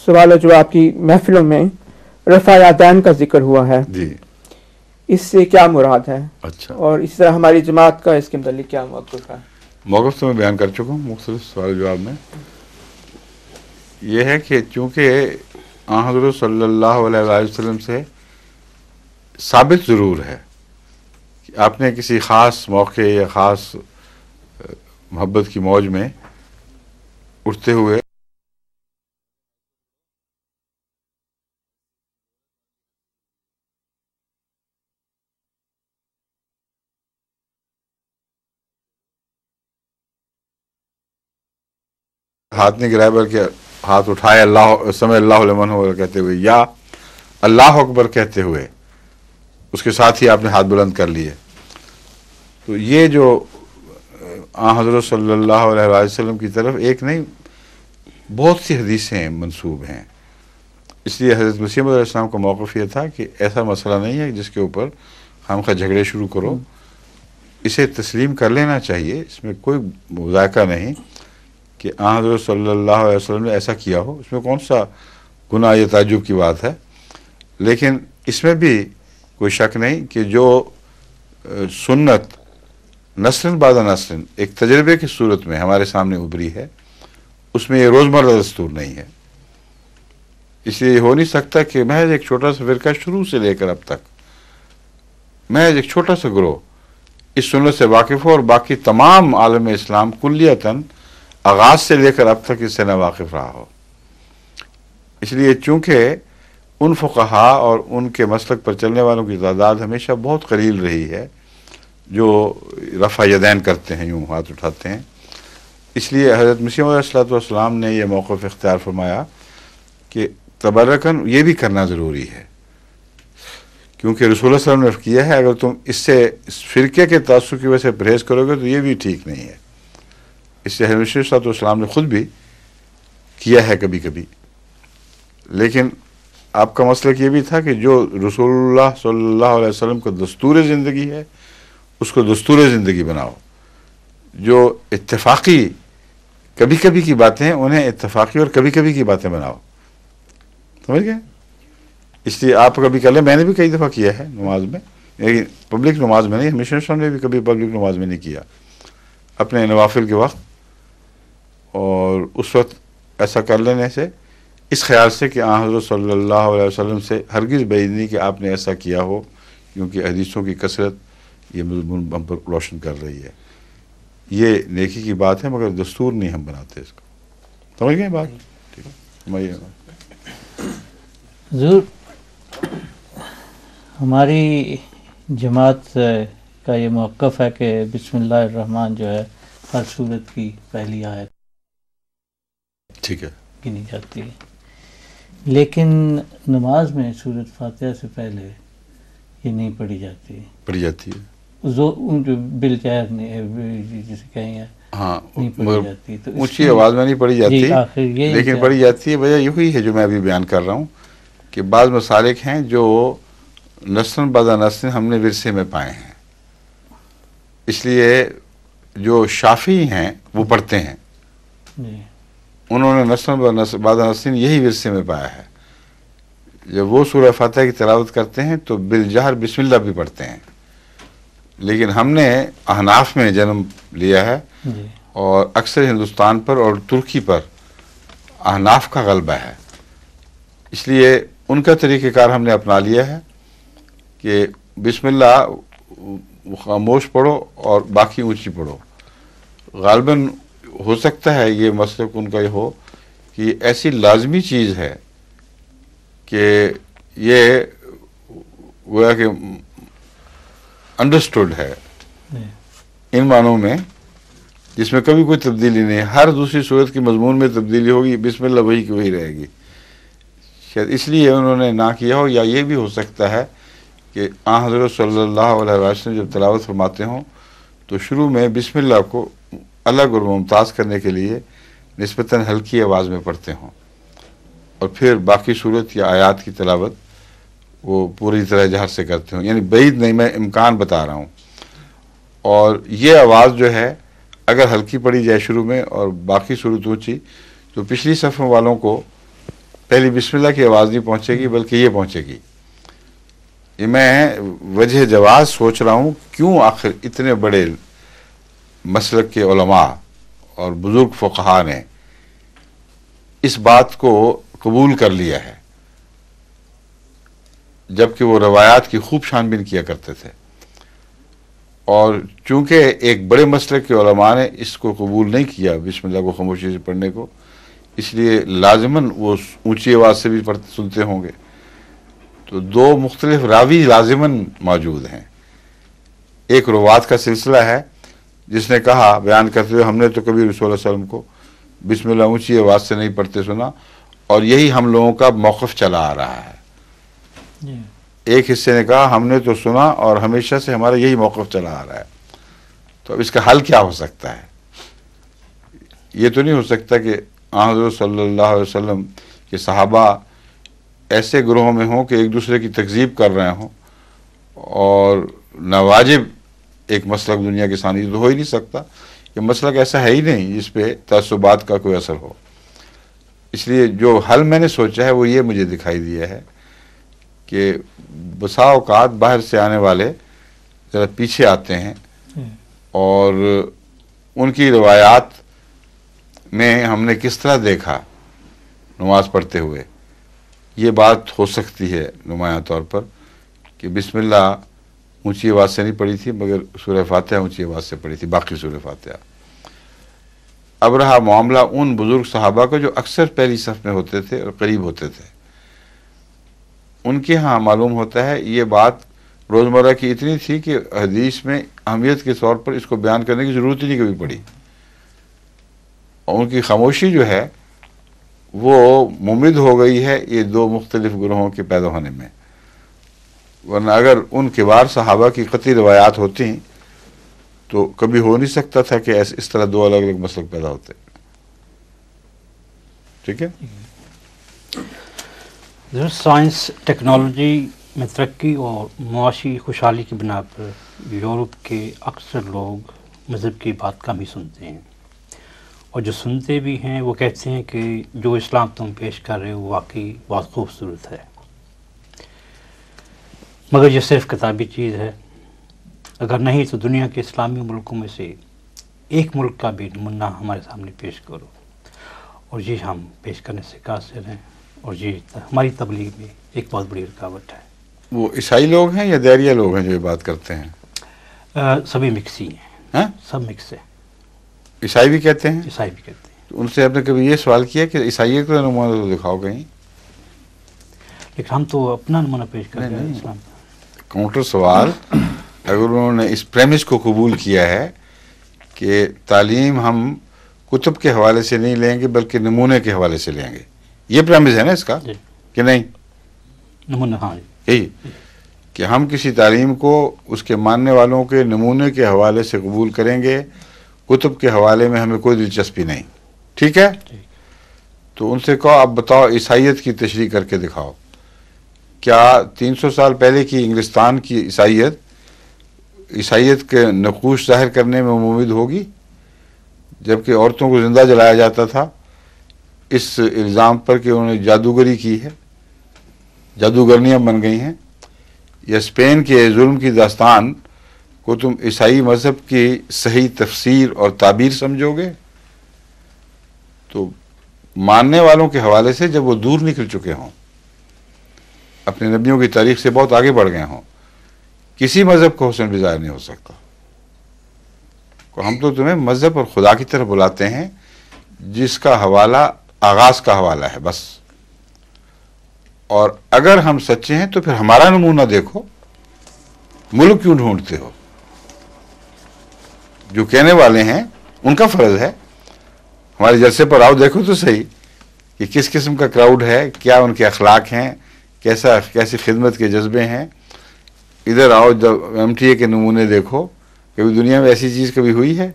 سوال و جواب کی محفلوں میں رفع یدین کا ذکر ہوا ہے, جی, اس سے کیا مراد ہے؟ اچھا, اور اس طرح ہماری جماعت کا اس کے متعلق کیا موقف ہے؟ موقف تو میں بیان کر چکا ہوں مختلف سوال و جواب میں. یہ ہے کہ چونکہ حضرت صلی اللہ علیہ وسلم سے ثابت ضرور ہے کہ آپ نے کسی خاص موقع یا خاص محبت کی موج میں اٹھتے ہوئے ہاتھ نہیں گرائے بلکہ ہاتھ اٹھائے اللہ سمع اللہ لمن حمدہ کہتے ہوئے یا اللہ اکبر کہتے ہوئے اس کے ساتھ ہی آپ نے ہاتھ بلند کر لیے. تو یہ جو حضرت صلی اللہ علیہ وسلم کی طرف ایک نہیں بہت سی حدیثیں منسوب ہیں. اس لیے حضرت مسیح علیہ السلام کا موقف یہ تھا کہ ایسا مسئلہ نہیں ہے جس کے اوپر ہم کا جھگڑے شروع کرو، اسے تسلیم کر لینا چاہیے، اس میں کوئی مذائقہ نہیں کہ حضرت صلی اللہ علیہ وسلم نے ایسا کیا ہو، اس میں کون سا گناہ یا تعجب کی بات ہے. لیکن اس میں بھی کوئی شک نہیں کہ جو سنت نسل بعد نسل ایک تجربے کی صورت میں ہمارے سامنے ابھری ہے، اس میں یہ روزمرہ دستور نہیں ہے. اس لیے یہ ہو نہیں سکتا کہ محض ایک چھوٹا سا فرقہ شروع سے لے کر اب تک محض ایک چھوٹا سا گروہ اس سنت سے واقف ہو اور باقی تمام عالم اسلام کلیتاً آغاز سے لے کر اب تک اس سے نہ واقف رہا ہو. اس لیے چونکہ ان فقہا اور ان کے مسلک پر چلنے والوں کی تعداد ہمیشہ بہت قلیل رہی ہے جو رفع یدین کرتے ہیں، یوں ہاتھ اٹھاتے ہیں، اس لیے حضرت مسیح علیہ السلام نے یہ موقف اختیار فرمایا کہ تبرکن یہ بھی کرنا ضروری ہے، کیونکہ رسول اللہ صلی اللہ علیہ وسلم نے کیا ہے. اگر تم اس سے اس فرقے کے تعصب کی وجہ سے پرہیز کرو گے تو یہ بھی ٹھیک نہیں ہے. اس سے حضرت مسیح علیہ السلام نے خود بھی کیا ہے کبھی کبھی. لیکن آپ کا مسلک یہ بھی تھا کہ جو رسول اللہ صلی اللہ علیہ وسلم کا دستور زندگی ہے اس کو دستور زندگی بناؤ. جو اتفاقی کبھی کبھی کی باتیں ہیں انہیں اتفاقی اور کبھی کبھی کی باتیں بناؤ. سمجھ گئے؟ اس لیے آپ کبھی کر لیں، میں نے بھی کئی دفعہ کیا ہے نماز میں، لیکن پبلک نماز میں نہیں. ہمیشہ اسلام نے بھی کبھی پبلک نماز میں نہیں کیا اپنے نوافل کے وقت. اور اس وقت ایسا کر لینے سے اس خیال سے کہ حضرت صلی اللہ علیہ وسلم سے ہرگز بعید نہیں کہ آپ نے ایسا کیا ہو، کیونکہ حدیثوں کی کثرت یہ مضمون ہم پر روشن کر رہی ہے. یہ نیکی کی بات ہے مگر دستور نہیں ہم بناتے اس کو. سمجھ گئے بات؟ ٹھیک ہے، سمجھیے. حضور ہماری جماعت کا یہ موقف ہے کہ بسم اللہ الرحمن جو ہے ہر سورت کی پہلی آیت ٹھیک ہے گنی جاتی ہے، لیکن نماز میں سورت فاتحہ سے پہلے یہ نہیں پڑھی جاتی. پڑھی جاتی ہے بالجہر نہیں جسے کہیں ہاں، نہیں پڑھی جاتی. تو اونچی آواز میں نہیں پڑھی جاتی جی لیکن پڑھی جاتی ہے. وجہ یہی ہے جو میں ابھی بیان کر رہا ہوں کہ بعض مسالک ہیں جو نسل بعد نسل ہم نے ورثے میں پائے ہیں. اس لیے جو شافعی ہیں وہ پڑھتے ہیں، انہوں نے نسل بعد نسل یہی ورثے میں پایا ہے. جب وہ سورہ فاتحہ کی تلاوت کرتے ہیں تو بالجہر بسم اللہ بھی پڑھتے ہیں. لیکن ہم نے احناف میں جنم لیا ہے اور اکثر ہندوستان پر اور ترکی پر احناف کا غلبہ ہے. اس لیے ان کا طریقہ کار ہم نے اپنا لیا ہے کہ بسم اللہ خاموش پڑھو اور باقی اونچی پڑھو. غالباً ہو سکتا ہے یہ مسلک ان کا یہ ہو کہ ایسی لازمی چیز ہے کہ یہ گویا کہ انڈرسٹوڈ ہے ان معنوں میں جس میں کبھی کوئی تبدیلی نہیں ہے. ہر دوسری صورت کی مضمون میں تبدیلی ہوگی، بسم اللہ وہی کی وہی رہے گی. شاید اس لیے انہوں نے نہ کیا ہو، یا یہ بھی ہو سکتا ہے کہ حضرت صلی اللہ علیہ وسلم جب تلاوت فرماتے ہوں تو شروع میں بسم اللہ کو الگ اور ممتاز کرنے کے لیے نسبتاً ہلکی آواز میں پڑھتے ہوں اور پھر باقی صورت یا آیات کی تلاوت وہ پوری طرح جہر سے کرتے ہوں. یعنی بعید نہیں، میں امکان بتا رہا ہوں. اور یہ آواز جو ہے اگر ہلکی پڑھی جائے شروع میں اور باقی صورت اونچی تو پچھلی صفوں والوں کو پہلی بسم اللہ کی آواز نہیں پہنچے گی بلکہ یہ پہنچے گی. یہ میں وجہ جواز سوچ رہا ہوں کیوں آخر اتنے بڑے مسلک کے علماء اور بزرگ فقہا نے اس بات کو قبول کر لیا ہے جبکہ وہ روایات کی خوب چھان بین کیا کرتے تھے. اور چونکہ ایک بڑے مسلک کے علماء نے اس کو قبول نہیں کیا بسم اللہ کو خاموشی سے پڑھنے کو، اس لیے لازماً وہ اونچی آواز سے بھی سنتے ہوں گے. تو دو مختلف راوی لازماً موجود ہیں. ایک روات کا سلسلہ ہے جس نے کہا بیان کرتے ہوئے ہم نے تو کبھی رسول اللہ صلی اللہ علیہ وسلم کو بسم اللہ اونچی آواز سے نہیں پڑھتے سنا، اور یہی ہم لوگوں کا موقف چلا آ رہا ہے. ایک حصے نے کہا ہم نے تو سنا اور ہمیشہ سے ہمارا یہی موقف چلا آ رہا ہے. تو اب اس کا حل کیا ہو سکتا ہے؟ یہ تو نہیں ہو سکتا کہ حضرت صلی اللہ علیہ وسلم کے صحابہ ایسے گروہوں میں ہوں کہ ایک دوسرے کی تکذیب کر رہے ہوں اور ناواجب ایک مسلک دنیا کے سامنے. یہ تو ہو ہی نہیں سکتا. یہ مسلک ایسا ہے ہی نہیں جس پہ تعصبات کا کوئی اثر ہو. اس لیے جو حل میں نے سوچا ہے وہ یہ مجھے دکھائی دیا ہے کہ بسا اوقات باہر سے آنے والے ذرا پیچھے آتے ہیں اور ان کی روایات میں ہم نے کس طرح دیکھا نماز پڑھتے ہوئے، یہ بات ہو سکتی ہے نمایاں طور پر کہ بسم اللہ اونچی آواز سے نہیں پڑھی تھی مگر سورہ فاتحہ اونچی آواز سے پڑھی تھی، باقی سورہ فاتحہ. اب رہا معاملہ ان بزرگ صحابہ کا جو اکثر پہلی صف میں ہوتے تھے اور قریب ہوتے تھے، ان کے ہاں معلوم ہوتا ہے یہ بات روزمرہ کی اتنی تھی کہ حدیث میں اہمیت کے طور پر اس کو بیان کرنے کی ضرورت ہی نہیں کبھی پڑی، اور ان کی خاموشی جو ہے وہ ممد ہو گئی ہے یہ دو مختلف گروہوں کے پیدا ہونے میں. ورنہ اگر ان کبار صحابہ کی قطعی روایات ہوتی تو کبھی ہو نہیں سکتا تھا کہ اس طرح دو الگ الگ مسلک پیدا ہوتے. ٹھیک ہے. سائنس ٹیکنالوجی میں ترقی اور معاشی خوشحالی کی بنا پر یورپ کے اکثر لوگ مذہب کی بات کم ہی سنتے ہیں، اور جو سنتے بھی ہیں وہ کہتے ہیں کہ جو اسلام تم پیش کر رہے ہو واقعی بہت خوبصورت ہے، مگر یہ صرف کتابی چیز ہے. اگر نہیں تو دنیا کے اسلامی ملکوں میں سے ایک ملک کا بھی نمونہ ہمارے سامنے پیش کرو. اور یہ ہم پیش کرنے سے قاصر ہیں، اور یہ ہماری تبلیغ میں ایک بہت بڑی رکاوٹ ہے. وہ عیسائی لوگ ہیں یا دیریا لوگ ہیں جو یہ بات کرتے ہیں؟ سبھی مکس ہی ہیں، سب مکس ہے. عیسائی بھی کہتے ہیں؟ عیسائی بھی کہتے ہیں. ان سے آپ نے کبھی یہ سوال کیا کہ عیسائیت کا نمونہ تو دکھاؤ کہیں؟ لیکن ہم تو اپنا نمونہ پیش کر رہے ہیں اسلام کا. کاؤنٹر سوال، اگر انہوں نے اس پریمس کو قبول کیا ہے کہ تعلیم ہم کتب کے حوالے سے نہیں لیں گے بلکہ نمونے کے حوالے سے لیں گے، یہ پریمس ہے نا اس کا کہ نہیں؟ نمونہ، ہاں یہی کہ ہم کسی تعلیم کو اس کے ماننے والوں کے نمونے کے حوالے سے قبول کریں گے، کتب کے حوالے میں ہمیں کوئی دلچسپی نہیں. ٹھیک ہے. تو ان سے کہو اب بتاؤ عیسائیت کی تشریح کر کے دکھاؤ. کیا 300 سال پہلے کی انگلستان کی عیسائیت کے نقوش ظاہر کرنے میں ممید ہوگی جبکہ عورتوں کو زندہ جلایا جاتا تھا اس الزام پر کہ انہوں نے جادوگری کی ہے، جادوگرنیاں بن گئی ہیں؟ یا اسپین کے ظلم کی داستان کو تم عیسائی مذہب کی صحیح تفسیر اور تعبیر سمجھو گے؟ تو ماننے والوں کے حوالے سے جب وہ دور نکل چکے ہوں، اپنے نبیوں کی تاریخ سے بہت آگے بڑھ گئے ہوں، کسی مذہب کو حسن بھی ظاہر نہیں ہو سکتا. ہم تو تمہیں مذہب اور خدا کی طرف بلاتے ہیں جس کا حوالہ آغاز کا حوالہ ہے بس. اور اگر ہم سچے ہیں تو پھر ہمارا نمونہ دیکھو، ملک کیوں ڈھونڈتے ہو؟ جو کہنے والے ہیں ان کا فرض ہے ہمارے جلسے پر آؤ، دیکھو تو صحیح کہ کس قسم کا کراؤڈ ہے، کیا ان کے اخلاق ہیں، کیسی خدمت کے جذبے ہیں. ادھر آؤ، جب MTA کے نمونے دیکھو. کبھی دنیا میں ایسی چیز کبھی ہوئی ہے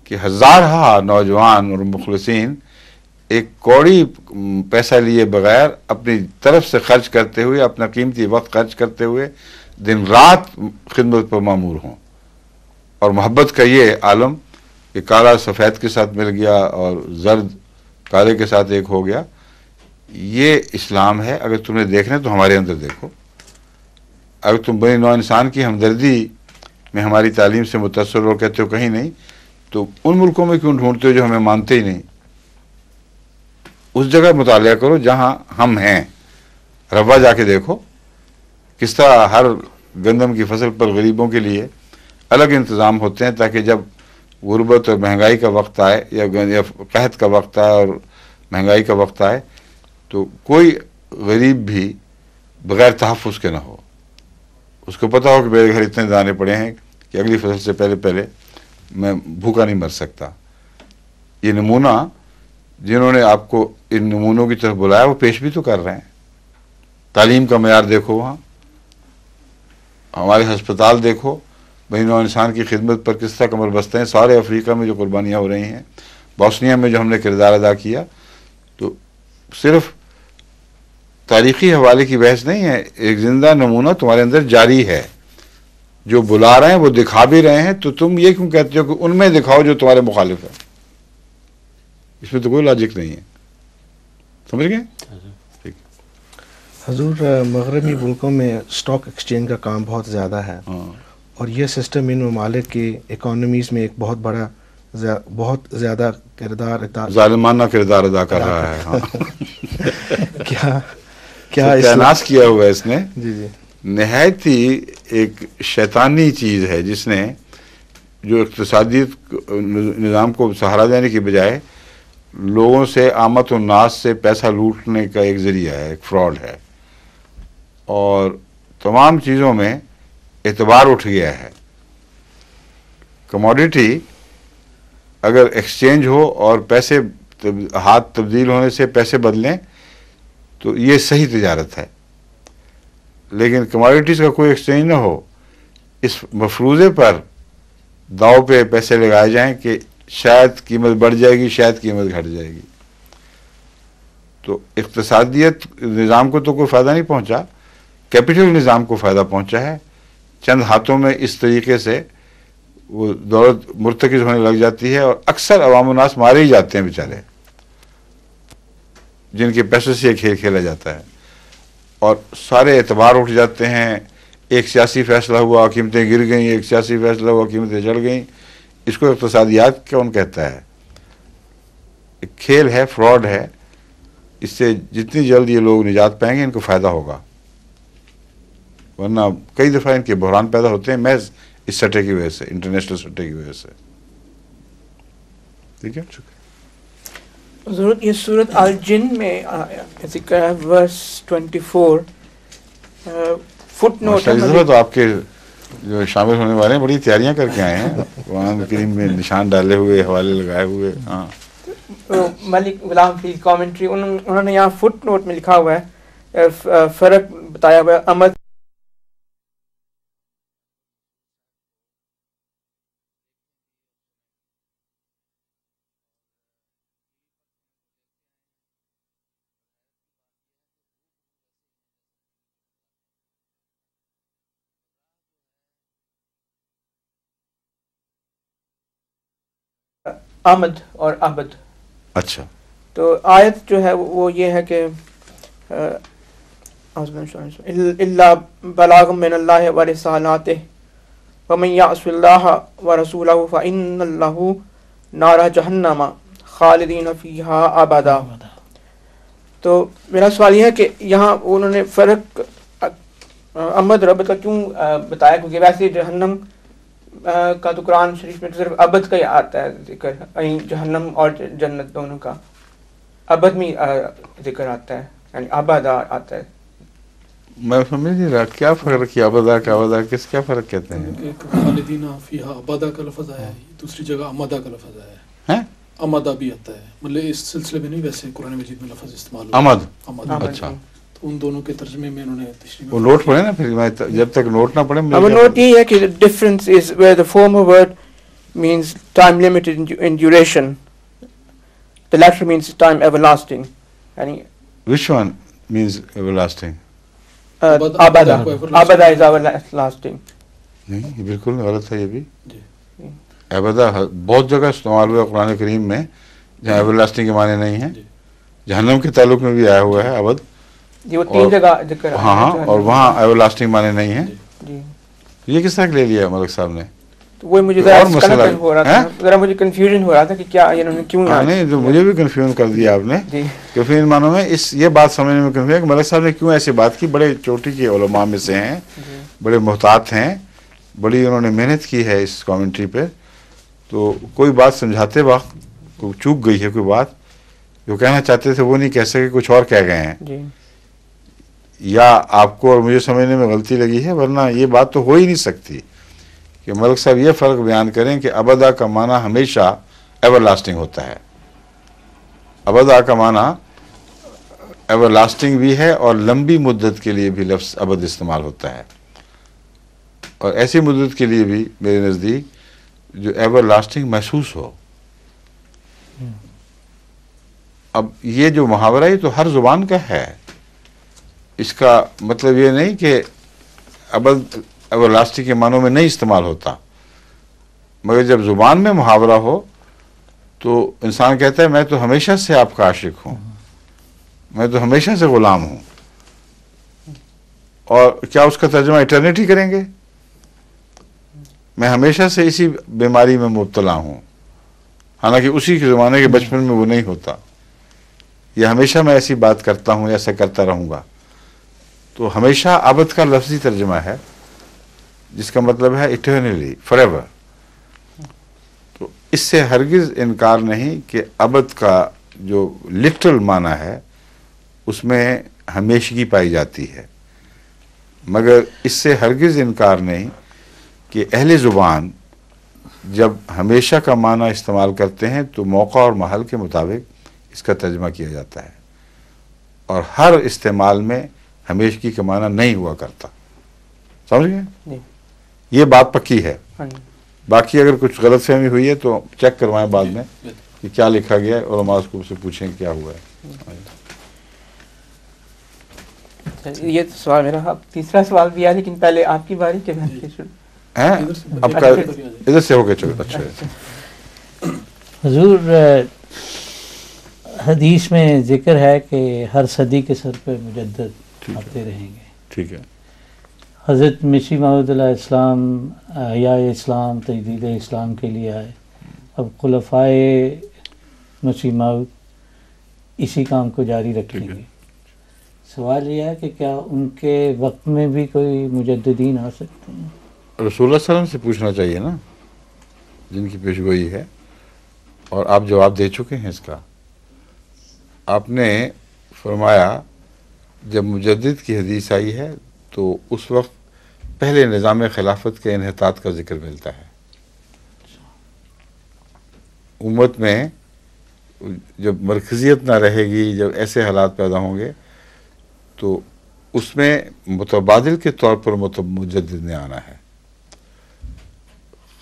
کہ ہزارہ نوجوان اور مخلصین ایک کوڑی پیسہ لیے بغیر اپنی طرف سے خرچ کرتے ہوئے، اپنا قیمتی وقت خرچ کرتے ہوئے دن رات خدمت پر مامور ہوں، اور محبت کا یہ عالم کہ کالا سفید کے ساتھ مل گیا اور زرد کالے کے ساتھ ایک ہو گیا. یہ اسلام ہے. اگر تم نے دیکھنا تو ہمارے اندر دیکھو. اگر تم بنی نوع انسان کی ہمدردی میں ہماری تعلیم سے متاثر ہو کہتے ہو کہیں نہیں، تو ان ملکوں میں کیوں ڈھونڈتے ہو جو ہمیں مانتے ہی نہیں؟ اس جگہ مطالعہ کرو جہاں ہم ہیں. روا جا کے دیکھو کس طرح ہر گندم کی فصل پر غریبوں کے لیے الگ انتظام ہوتے ہیں تاکہ جب غربت اور مہنگائی کا وقت آئے یا قحط کا وقت آئے اور مہنگائی کا وقت آئے تو کوئی غریب بھی بغیر تحفظ کے نہ ہو. اس کو پتہ ہو کہ میرے گھر اتنے دانے پڑے ہیں کہ اگلی فصل سے پہلے میں بھوکا نہیں مر سکتا. یہ نمونہ جنہوں نے آپ کو ان نمونوں کی طرف بلایا وہ پیش بھی تو کر رہے ہیں. تعلیم کا معیار دیکھو، وہاں ہمارے ہسپتال دیکھو، بین انسان کی خدمت پر کس طرح کمر بستہ ہیں. سارے افریقہ میں جو قربانیاں ہو رہی ہیں، بوسنیا میں جو ہم نے کردار ادا کیا، تو صرف تاریخی حوالے کی بحث نہیں ہے، ایک زندہ نمونہ تمہارے اندر جاری ہے. جو بلا رہے ہیں وہ دکھا بھی رہے ہیں، تو تم یہ کیوں کہتے ہو کہ ان میں دکھاؤ جو تمہارے مخالف ہے؟ اس میں تو کوئی لاجک نہیں ہے. سمجھ گئے؟ حضور مغربی ملکوں میں اسٹاک ایکسچینج کا کام بہت زیادہ ہے، اور یہ سسٹم ان ممالک کی اکانومیز میں ایک بہت زیادہ ظالمانہ کردار ادا کر رہا ہے. کیا تعناس کیا ہوا ہے اس نے. جی جی نہایت ہی ایک شیطانی چیز ہے، جس نے جو اقتصادی نظام کو سہارا دینے کی بجائے لوگوں سے آمد و ناس سے پیسہ لوٹنے کا ایک ذریعہ ہے، ایک فراڈ ہے. اور تمام چیزوں میں اعتبار اٹھ گیا ہے. کموڈیٹی اگر ایکسچینج ہو اور پیسے ہاتھ تبدیل ہونے سے پیسے بدلیں تو یہ صحیح تجارت ہے. لیکن کموڈیٹیز کا کوئی ایکسچینج نہ ہو، اس مفروضے پر داؤ پہ پیسے لگائے جائیں کہ شاید قیمت بڑھ جائے گی، شاید قیمت گھٹ جائے گی، تو اقتصادیت نظام کو تو کوئی فائدہ نہیں پہنچا، کیپٹل نظام کو فائدہ پہنچا ہے. چند ہاتھوں میں اس طریقے سے وہ دولت مرتکز ہونے لگ جاتی ہے، اور اکثر عوام الناس مارے ہی جاتے ہیں بیچارے، جن کے پیسوں سے یہ کھیل کھیلا جاتا ہے. اور سارے اعتبار اٹھ جاتے ہیں. ایک سیاسی فیصلہ ہوا قیمتیں گر گئیں، ایک سیاسی فیصلہ ہوا قیمتیں چڑھ گئیں. اس کو اقتصادیات کون کہتا ہے؟ ایک کھیل ہے، فراڈ ہے. اس سے جتنی جلد یہ لوگ نجات پائیں گے ان کو فائدہ ہوگا، ورنہ کئی دفعہ ان کے بحران پیدا ہوتے ہیں محض اس سٹے کی وجہ سے، انٹرنیشنل سٹے کی وجہ سے. ٹھیک ہے، شکریہ. ضرورت یہ سورت الجن میں ذکر ہے ورس 24 فٹ نوٹ. تو آپ کے جو شامل ہونے والے ہیں بڑی تیاریاں کر کے آئے ہیں، قرآن کریم میں نشان ڈالے ہوئے، حوالے لگائے ہوئے. ہاں، ملک غلام فی کامنٹری انہوں نے یہاں فٹ نوٹ میں لکھا ہوا ہے، فرق بتایا ہوا ہے. امد آمد اور عبد. اچھا، تو آیت جو ہے وہ یہ ہے کہ الا بلاغ من اللہ ورسالاتہ ومن یعص اللہ ورسولہ فإن لہ نار جہنم خالدین فیہا ابدا. تو میرا سوال یہ ہے کہ یہاں انہوں نے فرق امد ربط کا کیوں بتایا؟ کیونکہ ویسے جہنم کا تو قرآن شریف میں تو صرف ابد کا ہی آتا ہے ذکر، جہنم اور جنت دونوں کا ابد میں ذکر آتا ہے، یعنی ابدا آتا ہے. میں سمجھ نہیں رہا کیا فرق کیا ابدا کا ابدا کس کیا فرق کہتے ہیں؟ ایک خالدین فیہا ابدا کا لفظ آیا ہے، دوسری جگہ امدا کا لفظ آیا ہے. ہیں امدا بھی آتا ہے، مطلب اس سلسلے میں نہیں، ویسے قرآن مجید میں لفظ استعمال ہوتا ہے امد. اچھا، تو ان دونوں کے ترجمے میں انہوں نے تشریح وہ نوٹ پڑھے نا، پھر میں جب تک نوٹ نہ پڑھے اب نوٹ یہ ہے کہ difference is where the former word means time limited in duration, the latter means time everlasting. یعنی which one means everlasting؟ abada is everlasting. نہیں، یہ بالکل غلط ہے. یہ بھی ابدا بہت جگہ استعمال ہوا ہے قرآن کریم میں جہاں ایورلاسٹنگ کے معنی نہیں ہیں. جہنم کے تعلق میں بھی آیا ہوا ہے ابد، یہ وہ تین جگہ ذکر ہے. ہاں، اور وہاں ایورلاسٹنگ معنی نہیں ہیں. جی، یہ کس طرح لے لیا ملک صاحب نے؟ تو وہ مجھے ذرا مجھے کنفیوژن ہو رہا تھا کہ کیا انہوں نے کیوں. نہیں، تو مجھے بھی کنفیوژن کر دیا آپ نے. کنفیوژن معنوں میں یہ بات سمجھنے میں کنفیوژن کہ ملک صاحب نے کیوں ایسی بات کی. بڑے چوٹی کے علماء میں سے ہیں، بڑے محتاط ہیں، بڑی انہوں نے محنت کی ہے اس کامنٹری پہ. تو کوئی بات سمجھاتے وقت کوئی چوک گئی ہے، کوئی بات جو کہنا چاہتے تھے وہ نہیں کہہ سکے، کچھ اور کہہ گئے ہیں، یا آپ کو اور مجھے سمجھنے میں غلطی لگی ہے، ورنہ یہ بات تو ہو ہی نہیں سکتی کہ ملک صاحب یہ فرق بیان کریں کہ ابدا کا معنی ہمیشہ ایور لاسٹنگ ہوتا ہے. ابدا کا معنی ایور لاسٹنگ بھی ہے اور لمبی مدت کے لیے بھی لفظ ابد استعمال ہوتا ہے، اور ایسی مدت کے لیے بھی میرے نزدیک جو ایور لاسٹنگ محسوس ہو. اب یہ جو محاورہ ہے تو ہر زبان کا ہے، اس کا مطلب یہ نہیں کہ ابد ایور لاسٹنگ کے معنوں میں نہیں استعمال ہوتا، مگر جب زبان میں محاورہ ہو تو انسان کہتا ہے میں تو ہمیشہ سے آپ کا عاشق ہوں، میں تو ہمیشہ سے غلام ہوں. اور کیا اس کا ترجمہ ایٹرنیٹی کریں گے؟ میں ہمیشہ سے اسی بیماری میں مبتلا ہوں، حالانکہ اسی کے زمانے کے بچپن میں وہ نہیں ہوتا، یا ہمیشہ میں ایسی بات کرتا ہوں، ایسا کرتا رہوں گا. تو ہمیشہ ابد کا لفظی ترجمہ ہے جس کا مطلب ہے ایٹرنلی، فار ایور. تو اس سے ہرگز انکار نہیں کہ ابد کا جو لٹرل معنی ہے اس میں ہمیشگی پائی جاتی ہے، مگر اس سے ہرگز انکار نہیں کہ اہل زبان جب ہمیشہ کا معنی استعمال کرتے ہیں تو موقع اور محل کے مطابق اس کا ترجمہ کیا جاتا ہے، اور ہر استعمال میں ہمیشگی کا معنی نہیں ہوا کرتا. سمجھ گئے؟ یہ بات پکی ہے. باقی اگر کچھ غلط فہمی ہوئی ہے تو چیک کروائیں بعد میں کہ کیا لکھا گیا ہے، علماء کو سے پوچھیں کیا ہوا ہے. یہ تو سوال میرا، اب تیسرا سوال بھی ہے لیکن پہلے آپ کی باری کے بعد اب کا ادھر سے ہو گیا. چلو اچھا. حضور حدیث میں ذکر ہے کہ ہر صدی کے سر پہ مجدد آتے رہیں گے. ٹھیک ہے. حضرت مسیح موعود علیہ السلام احیاء اسلام، تجدید اسلام کے لیے آئے. اب خلفائے مسیح موعود اسی کام کو جاری رکھیں گے. سوال یہ ہے کہ کیا ان کے وقت میں بھی کوئی مجددین آ سکتے ہیں؟ رسول اللہ صلی اللہ علیہ وسلم سے پوچھنا چاہیے نا، جن کی پیشگوئی ہے، اور آپ جواب دے چکے ہیں اس کا. آپ نے فرمایا جب مجدد کی حدیث آئی ہے تو اس وقت پہلے نظام خلافت کے انحطاط کا ذکر ملتا ہے. امت میں جب مرکزیت نہ رہے گی، جب ایسے حالات پیدا ہوں گے تو اس میں متبادل کے طور پر مجدد نے آنا ہے.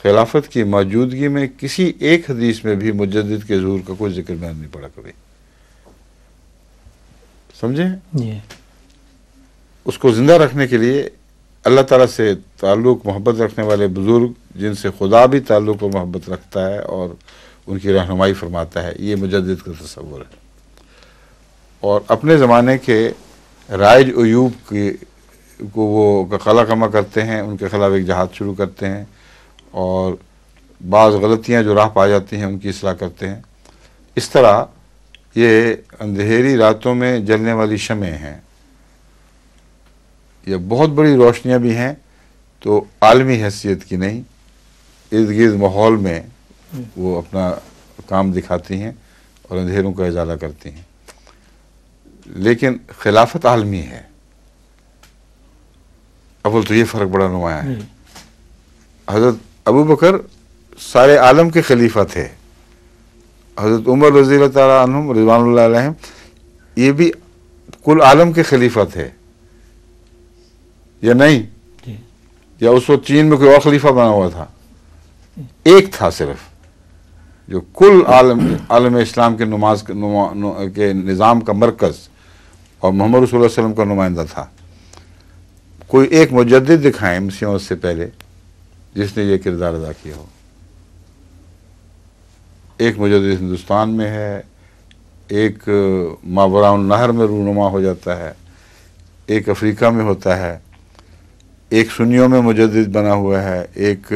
خلافت کی موجودگی میں کسی ایک حدیث میں بھی مجدد کے ظہور کا کوئی ذکر میں نہیں پڑا کبھی. سمجھیں؟ اس کو زندہ رکھنے کے لیے اللہ تعالیٰ سے تعلق محبت رکھنے والے بزرگ، جن سے خدا بھی تعلق اور محبت رکھتا ہے اور ان کی رہنمائی فرماتا ہے، یہ مجدد کا تصور ہے. اور اپنے زمانے کے رائج ایوب کو وہ قلع کما کرتے ہیں، ان کے خلاف ایک جہاد شروع کرتے ہیں، اور بعض غلطیاں جو راہ پا جاتی ہیں ان کی اصلاح کرتے ہیں. اس طرح یہ اندھیری راتوں میں جلنے والی شمعیں ہیں، یہ بہت بڑی روشنیاں بھی ہیں، تو عالمی حیثیت کی نہیں، ارد گرد ماحول میں وہ اپنا کام دکھاتی ہیں اور اندھیروں کا ازالہ کرتی ہیں. لیکن خلافت عالمی ہے. اول تو یہ فرق بڑا نمایاں ہے. حضرت ابو بکر سارے عالم کے خلیفہ تھے، حضرت عمر رضی اللہ تعالیٰ عنہم رضوان اللہ علیہم یہ بھی کل عالم کے خلیفہ تھے یا نہیں؟ یا اس وقت چین میں کوئی اور خلیفہ بنا ہوا تھا؟ ایک تھا صرف، جو کل عالم اسلام کے کے نظام کا مرکز اور محمد رسول اللہ علیہ وسلم کا نمائندہ تھا. کوئی ایک مجدد دکھائیں مسیح سے پہلے جس نے یہ کردار ادا کیا ہو. ایک مجدد ہندوستان میں ہے، ایک ماوراء النہر میں رونما ہو جاتا ہے، ایک افریقہ میں ہوتا ہے، ایک سنیوں میں مجدد بنا ہوا ہے، ایک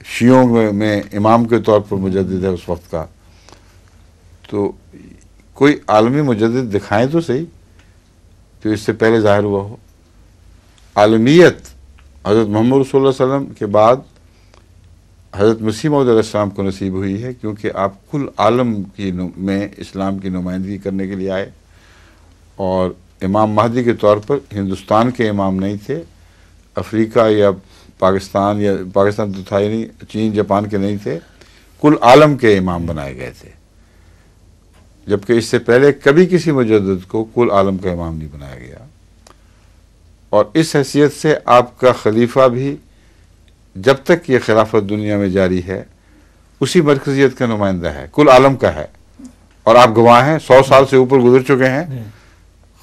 شیعوں میں امام کے طور پر مجدد ہے اس وقت کا. تو کوئی عالمی مجدد دکھائیں تو صحیح جو اس سے پہلے ظاہر ہوا ہو. عالمیت حضرت محمد رسول اللہ علیہ وسلم کے بعد حضرت مسیح موعود علیہ السلام کو نصیب ہوئی ہے، کیونکہ آپ کل عالم میں اسلام کی نمائندگی کرنے کے لیے آئے، اور امام مہدی کے طور پر ہندوستان کے امام نہیں تھے، افریقہ یا پاکستان تو تھا ہی نہیں، چین جاپان کے نہیں تھے، کل عالم کے امام بنائے گئے تھے. جبکہ اس سے پہلے کبھی کسی مجدد کو کل عالم کا امام نہیں بنایا گیا، اور اس حیثیت سے آپ کا خلیفہ بھی جب تک یہ خلافت دنیا میں جاری ہے اسی مرکزیت کا نمائندہ ہے، کل عالم کا ہے، اور آپ گواہ ہیں، 100 سال سے اوپر گزر چکے ہیں۔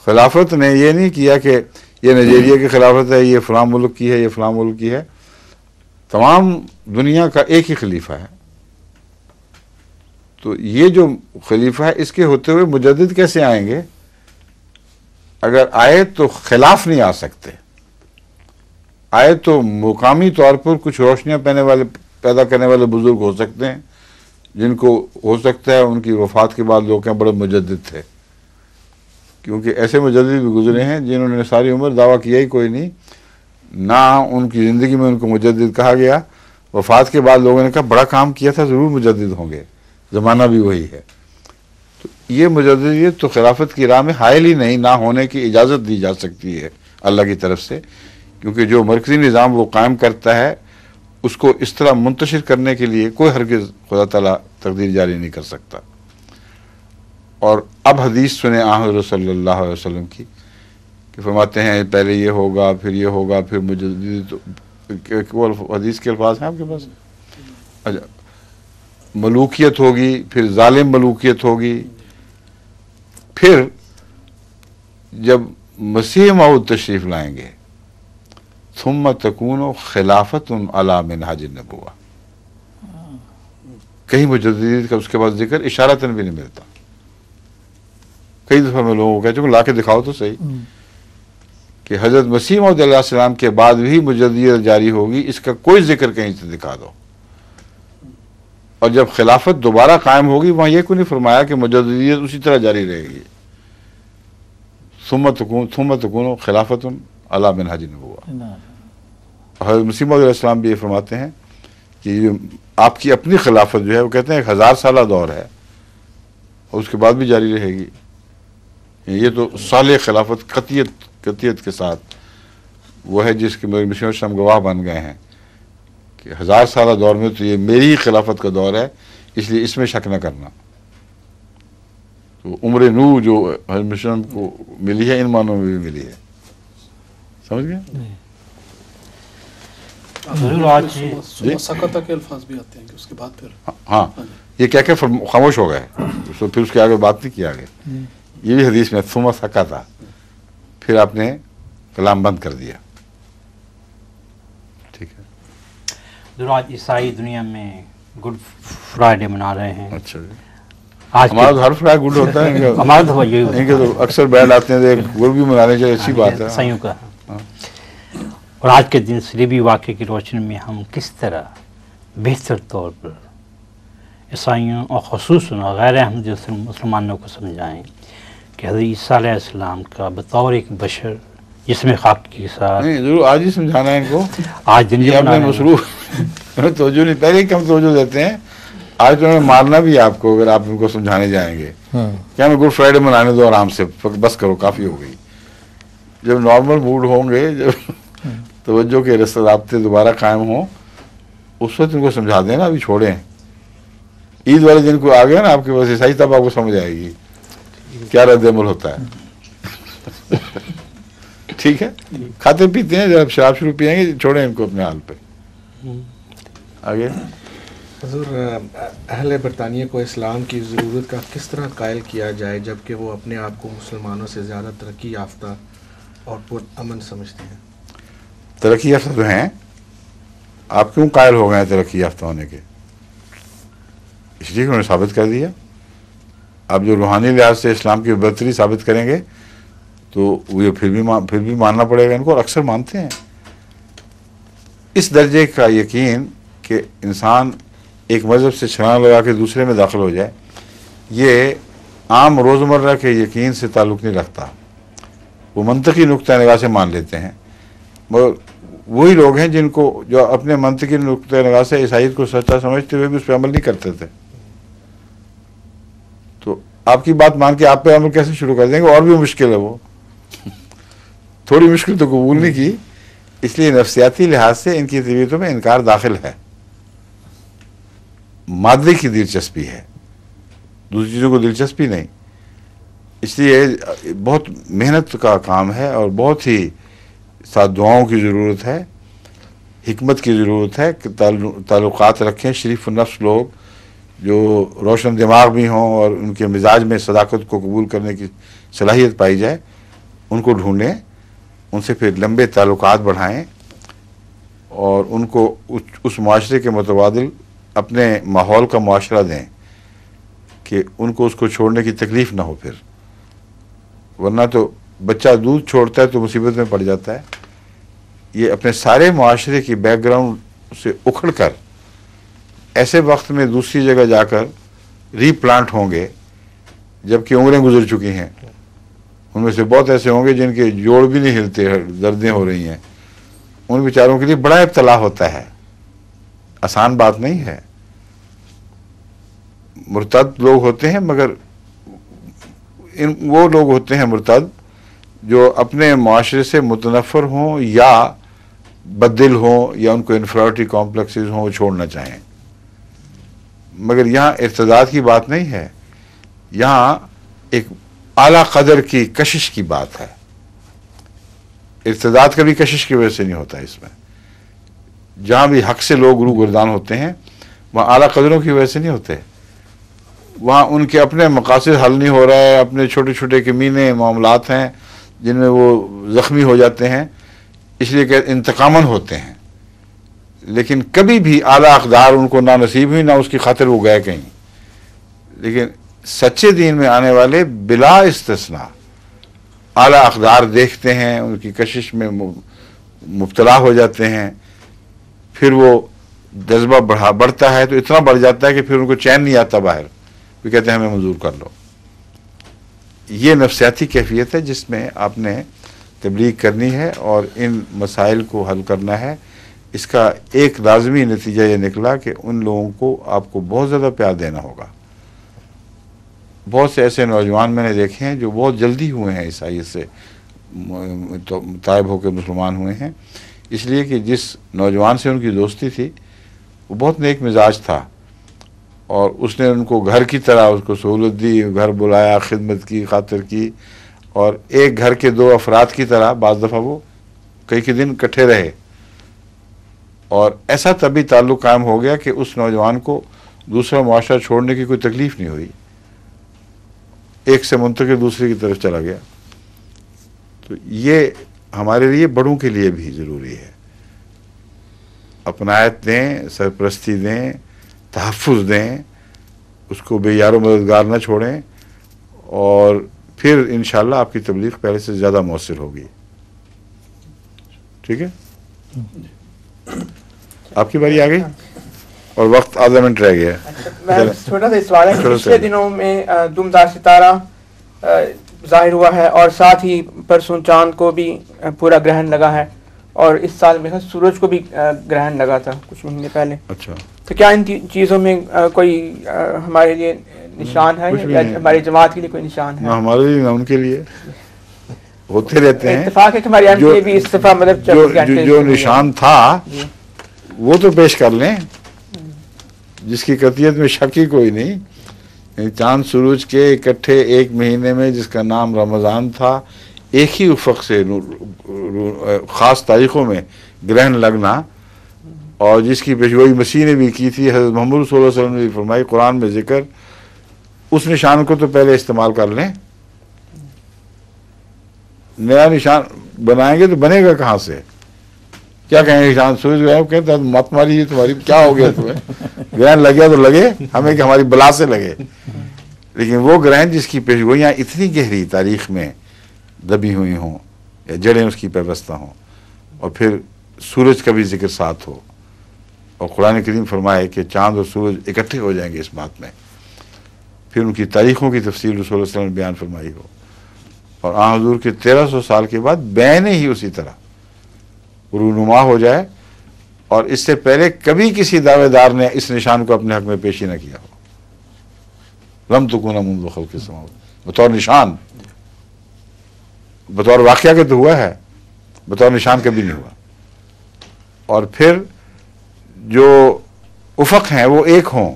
خلافت نے یہ نہیں کیا کہ یہ نائجیریا کی خلافت ہے، یہ فلاں ملک کی ہے، یہ فلاں ملک کی ہے، تمام دنیا کا ایک ہی خلیفہ ہے۔ تو یہ جو خلیفہ ہے اس کے ہوتے ہوئے مجدد کیسے آئیں گے؟ اگر آئے تو خلاف نہیں آ سکتے، آئے تو مقامی طور پر کچھ روشنیاں پیدا کرنے والے بزرگ ہو سکتے ہیں، جن کو ہو سکتا ہے ان کی وفات کے بعد لوگ کہیں بڑے مجدد تھے، کیونکہ ایسے مجدد بھی گزرے ہیں جنہوں نے ساری عمر دعویٰ کیا ہی کوئی نہیں، نہ ان کی زندگی میں ان کو مجدد کہا گیا، وفات کے بعد لوگوں نے کہا بڑا کام کیا تھا، ضرور مجدد ہوں گے، زمانہ بھی وہی ہے۔ تو یہ مجددیت تو خلافت کی راہ میں حائل ہی نہیں، نہ ہونے کی اجازت دی جا سکتی ہے اللہ کی طرف سے، کیونکہ جو مرکزی نظام وہ قائم کرتا ہے اس کو اس طرح منتشر کرنے کے لیے کوئی ہرگز خدا تعالیٰ تقدیر جاری نہیں کر سکتا۔ اور اب حدیث سنیں حضرت صلی اللہ علیہ وسلم کی کہ فرماتے ہیں پہلے یہ ہوگا، پھر یہ ہوگا، پھر مجدد، وہ حدیث کے الفاظ ہیں آپ کے پاس؟ اچھا، ملوکیت ہوگی، پھر ظالم ملوکیت ہوگی، پھر جب مسیح موعود تشریف لائیں گے ثم تکون خلافت علی منہاج النبوہ، کہیں مجددیت کا اس کے بعد ذکر اشارتاً بھی نہیں ملتا۔ کئی دفعہ میں لوگوں کو کہہ چکا لا کے دکھاؤ تو صحیح کہ حضرت مسیح موعود علیہ السلام کے بعد بھی مجددیت جاری ہوگی، اس کا کوئی ذکر کہیں سے دکھا دو۔ اور جب خلافت دوبارہ قائم ہوگی وہاں یہ کوئی نہیں فرمایا کہ مجددیت اسی طرح جاری رہے گی۔ ثم تکون خلافت علی منہاج النبوہ۔ حضرت مسیح موعود علیہ السلام بھی یہ فرماتے ہیں کہ آپ کی اپنی خلافت جو ہے وہ کہتے ہیں 1000 سالہ دور ہے اور اس کے بعد بھی جاری رہے گی۔ یہ تو صالح خلافت قطعیت کے ساتھ وہ ہے جس کے مسیح موعود ہم گواہ بن گئے ہیں کہ 1000 سالہ دور میں تو یہ میری ہی خلافت کا دور ہے، اس لیے اس میں شک نہ کرنا۔ تو عمر نو جو حضرت مسیح کو ملی ہے ان معنوں میں بھی ملی ہے، سمجھ گئے؟ سکتہ کے الفاظ بھی آتے ہیں کہ اس کے بعد پھر ہاں یہ کہہ کے خاموش ہو گئے، پھر اس کے آگے بات نہیں کیا گیا۔ یہ بھی حدیث میں ثم سکت، پھر آپ نے کلام بند کر دیا۔ ٹھیک ہے، جو آج عیسائی دنیا میں گڈ فرائیڈے منا رہے ہیں، اچھا جی، آج ہمارا تو ہر فرائیڈے گڈ ہوتا ہے، ہمارا تو یہی ان کے تو اکثر بیڈ آتے ہیں، گڈ بھی منانے چاہیے، اچھی بات ہے۔ صحیح کا۔ اور آج کے دن صلیبی واقعے کی روشنی میں ہم کس طرح بہتر طور پر عیسائیوں اور خصوصاً غیر احمدی مسلمانوں کو سمجھائیں کہ حضرت عیسیٰ علیہ السلام کا بطور ایک بشر جسم خاکی کے ساتھ، نہیں ضرور آج ہی سمجھانا ہے ان کو، آج دن یہ اپنے مصروف توجہ نہیں، پہلے ہی کم توجہ دیتے ہیں، آج تو انہیں مارنا بھی ہے آپ کو اگر آپ ان کو سمجھانے جائیں گے۔ کیا ہمیں گڈ فرائیڈے منانے دو آرام سے، بس کرو کافی ہو گئی۔ جب نارمل موڈ ہوں گے، جب توجہ کے رابطے دوبارہ قائم ہوں، اس وقت ان کو سمجھا دیں نا، ابھی چھوڑیں۔ عید والے دن کو آ گیا نا آپ کے پاس عیسائی، تب آپ کو سمجھ آئے گی کیا رد عمل ہوتا ہے۔ ٹھیک ہے، کھاتے پیتے ہیں، جب شراب شروع پیئیں گے چھوڑیں ان کو اپنے حال پہ۔ آگے حضور، اہل برطانیہ کو اسلام کی ضرورت کا کس طرح قائل کیا جائے جبکہ وہ اپنے آپ کو مسلمانوں سے زیادہ ترقی یافتہ اور پرامن سمجھتے ہیں؟ ترقی یافتہ تو ہیں، آپ کیوں قائل ہو گئے ہیں ترقی یافتہ ہونے کے؟ اس لیے کہ انہوں نے ثابت کر دیا۔ اب جو روحانی لحاظ سے اسلام کی برتری ثابت کریں گے تو وہ پھر بھی ماننا پڑے گا ان کو، اور اکثر مانتے ہیں۔ اس درجے کا یقین کہ انسان ایک مذہب سے چھلانگ لگا کے دوسرے میں داخل ہو جائے، یہ عام روزمرہ کے یقین سے تعلق نہیں رکھتا، وہ منطقی نقطہ نگاہ سے مان لیتے ہیں۔ مگر وہی لوگ ہیں جن کو جو اپنے منطقی نقطہ نگاہ سے عیسائیت کو سچا سمجھتے ہوئے بھی اس پہ عمل نہیں کرتے تھے، تو آپ کی بات مان کے آپ پہ عمل کیسے شروع کر دیں گے؟ اور بھی مشکل ہے، وہ تھوڑی مشکل تو قبول نہیں کی، اس لیے نفسیاتی لحاظ سے ان کی طبیعتوں میں انکار داخل ہے۔ مادے کی دلچسپی ہے، دوسری چیزوں کو دلچسپی نہیں۔ اس لیے بہت محنت کا کام ہے اور بہت ہی ساتھ دعاؤں کی ضرورت ہے، حکمت کی ضرورت ہے کہ تعلقات رکھیں شریف النفس لوگ جو روشن دماغ بھی ہوں اور ان کے مزاج میں صداقت کو قبول کرنے کی صلاحیت پائی جائے، ان کو ڈھونڈیں، ان سے پھر لمبے تعلقات بڑھائیں اور ان کو اس معاشرے کے متبادل اپنے ماحول کا معاشرہ دیں کہ ان کو اس کو چھوڑنے کی تکلیف نہ ہو پھر، ورنہ تو بچہ دودھ چھوڑتا ہے تو مصیبت میں پڑ جاتا ہے۔ یہ اپنے سارے معاشرے کی بیک گراؤنڈ سے اکھڑ کر ایسے وقت میں دوسری جگہ جا کر ری پلانٹ ہوں گے جبکہ عمریں گزر چکی ہیں، ان میں سے بہت ایسے ہوں گے جن کے جوڑ بھی نہیں ہلتے، دردیں ہو رہی ہیں، ان بیچاروں کے لیے بڑا ابتلا ہوتا ہے، آسان بات نہیں ہے۔ مرتد لوگ ہوتے ہیں مگر وہ لوگ ہوتے ہیں مرتد جو اپنے معاشرے سے متنفر ہوں یا بددل ہوں یا ان کو انفیریٹی کمپلیکسز ہوں، وہ چھوڑنا چاہیں۔ مگر یہاں ارتداد کی بات نہیں ہے، یہاں ایک اعلیٰ قدر کی کشش کی بات ہے۔ ارتداد کبھی کشش کی وجہ سے نہیں ہوتا، اس میں جہاں بھی حق سے لوگ روگردان ہوتے ہیں وہاں اعلیٰ قدروں کی وجہ سے نہیں ہوتے، وہاں ان کے اپنے مقاصد حل نہیں ہو رہا ہے، اپنے چھوٹے چھوٹے کمینے معاملات ہیں جن میں وہ زخمی ہو جاتے ہیں، اس لیے کہ انتقاماً ہوتے ہیں، لیکن کبھی بھی اعلیٰ اقدار ان کو نہ نصیب ہوئی، نہ اس کی خاطر وہ گئے کہیں۔ لیکن سچے دین میں آنے والے بلا استثناء اعلیٰ اقدار دیکھتے ہیں، ان کی کشش میں مبتلا ہو جاتے ہیں، پھر وہ جذبہ بڑھتا ہے تو اتنا بڑھ جاتا ہے کہ پھر ان کو چین نہیں آتا باہر، وہ کہتے ہیں ہمیں منظور کر لو۔ یہ نفسیاتی کیفیت ہے جس میں آپ نے تبلیغ کرنی ہے اور ان مسائل کو حل کرنا ہے۔ اس کا ایک لازمی نتیجہ یہ نکلا کہ ان لوگوں کو آپ کو بہت زیادہ پیار دینا ہوگا۔ بہت سے ایسے نوجوان میں نے دیکھے ہیں جو بہت جلدی ہوئے ہیں عیسائیت سے تائب ہو کے مسلمان ہوئے ہیں، اس لیے کہ جس نوجوان سے ان کی دوستی تھی وہ بہت نیک مزاج تھا اور اس نے ان کو گھر کی طرح اس کو سہولت دی، گھر بلایا، خدمت کی، خاطر کی، اور ایک گھر کے دو افراد کی طرح بعض دفعہ وہ کئی دن اکٹھے رہے، اور ایسا طبی تعلق قائم ہو گیا کہ اس نوجوان کو دوسرا معاشرہ چھوڑنے کی کوئی تکلیف نہیں ہوئی، ایک سے منتقل دوسرے کی طرف چلا گیا۔ تو یہ ہمارے لیے بڑوں کے لیے بھی ضروری ہے، اپنایت دیں، سرپرستی دیں، تحفظ دیں، اس کو بے یار و مددگار نہ چھوڑیں، اور پھر انشاءاللہ آپ کی تبلیغ پہلے سے زیادہ مؤثر ہوگی۔ ٹھیک ہے، آپ کی باری آ گئی اور وقت آدھا منٹ رہ گیا۔ چھوٹا سا سوال ہے، پچھلے دنوں میں دمدار ستارہ ظاہر ہوا ہے اور ساتھ ہی پرسوں چاند کو بھی پورا گرہن لگا ہے، اور اس سال میں سورج کو بھی گرہن لگا تھا کچھ مہینے پہلے۔ اچھا، تو کیا ان چیزوں میں کوئی ہمارے لیے نشان ہے یا ہماری جماعت کے لیے کوئی نشان ہے؟ نہ ہمارے لیے نہ ان کے لیے، ہوتے رہتے ہیں۔ اتفاق ہے کہ ہماری ایم پی بھی اس دفعہ مطلب جو نشان تھا وہ تو پیش کر لیں، جس کی قطعیت میں شک ہی کوئی نہیں۔ چاند سورج کے اکٹھے ایک مہینے میں جس کا نام رمضان تھا، ایک ہی افق سے خاص تاریخوں میں گرہن لگنا، اور جس کی پیشگوئی مسیح نے بھی کی تھی، حضرت محمد صلی اللہ علیہ وسلم نے بھی فرمائی، قرآن میں ذکر، اس نشان کو تو پہلے استعمال کر لیں۔ نیا نشان بنائیں گے تو بنے گا کہاں سے؟ کیا کہیں گے نشان سورج گرہن کہتے ہیں مت ماری تمہاری کیا ہو گیا تمہیں؟ گرہن لگ گیا تو لگے ہمیں کہ ہماری بلا سے لگے، لیکن وہ گرہن جس کی پیشگوئیاں اتنی گہری تاریخ میں دبی ہوئی ہوں یا جڑیں اس کی پیوستہ ہوں، اور پھر سورج کا بھی ذکر ساتھ ہو، اور قرآن کریم فرمائے کہ چاند اور سورج اکٹھے ہو جائیں گے اس بات میں، پھر ان کی تاریخوں کی تفصیل رسول اللہ صلی اللہ علیہ وسلم نے بیان فرمائی ہو، اور آن حضور کے 1300 سال کے بعد بین ہی اسی طرح رونما ہو جائے، اور اس سے پہلے کبھی کسی دعوے دار نے اس نشان کو اپنے حق میں پیشی نہ کیا ہو۔ لم تکون منذ خلق السماوات، بطور نشان، بطور واقعہ کے تو ہوا ہے، بطور نشان کبھی نہیں ہوا۔ اور پھر جو افق ہیں وہ ایک ہوں،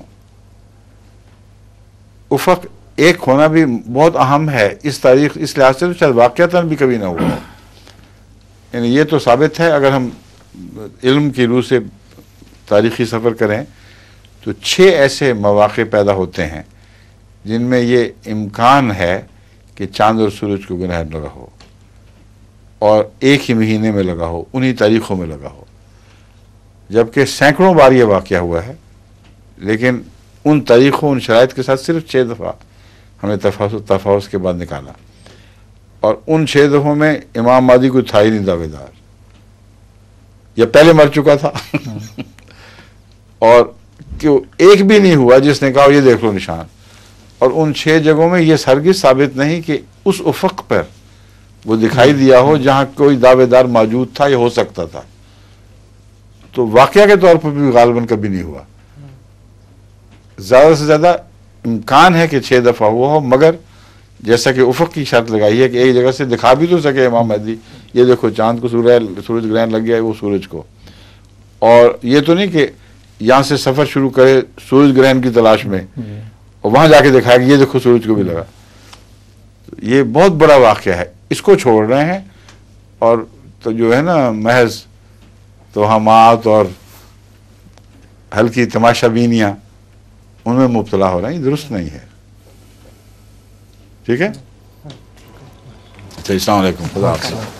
افق ایک ہونا بھی بہت اہم ہے اس تاریخ، اس لحاظ سے تو شاید واقعتاً بھی کبھی نہ ہوا ہے. یعنی یہ تو ثابت ہے اگر ہم علم کی روح سے تاریخی سفر کریں تو 6 ایسے مواقع پیدا ہوتے ہیں جن میں یہ امکان ہے کہ چاند اور سورج کو گرہن لگا ہو اور ایک ہی مہینے میں لگا ہو، انہی تاریخوں میں لگا ہو، جبکہ سینکڑوں بار یہ واقعہ ہوا ہے، لیکن ان تاریخوں، ان شرائط کے ساتھ صرف 6 دفعہ ہم نے تفاوض کے بعد نکالا. اور ان 6 دفعوں میں امام مہدی کوئی تھا ہی نہیں دعوے دار، یا پہلے مر چکا تھا اور ایک بھی نہیں ہوا جس نے کہا یہ دیکھ لو نشان. اور ان 6 جگہوں میں یہ ہرگز ثابت نہیں کہ اس افق پر وہ دکھائی دیا ہو جہاں کوئی دعوے دار موجود تھا یا ہو سکتا تھا. تو واقعہ کے طور پر بھی غالباً کبھی نہیں ہوا. زیادہ سے زیادہ امکان ہے کہ 6 دفعہ ہوا ہو، مگر جیسا کہ افق کی شرط لگائی ہے کہ ایک جگہ سے دکھا بھی تو سکے امام مہدی، یہ دیکھو چاند کو سورج گرہن لگ گیا ہے وہ سورج کو. اور یہ تو نہیں کہ یہاں سے سفر شروع کرے سورج گرہن کی تلاش میں اور وہاں جا کے دکھایا کہ یہ دیکھو سورج کو بھی لگا. یہ بہت بڑا واقعہ ہے، اس کو چھوڑ رہے ہیں اور تو جو ہے نا محض توہمات اور ہلکی تماشا بینیاں ان میں مبتلا ہو رہے ہیں. یہ درست نہیں ہے. ٹھیک ہے. اچھا، السلام علیکم. خدا حافظ.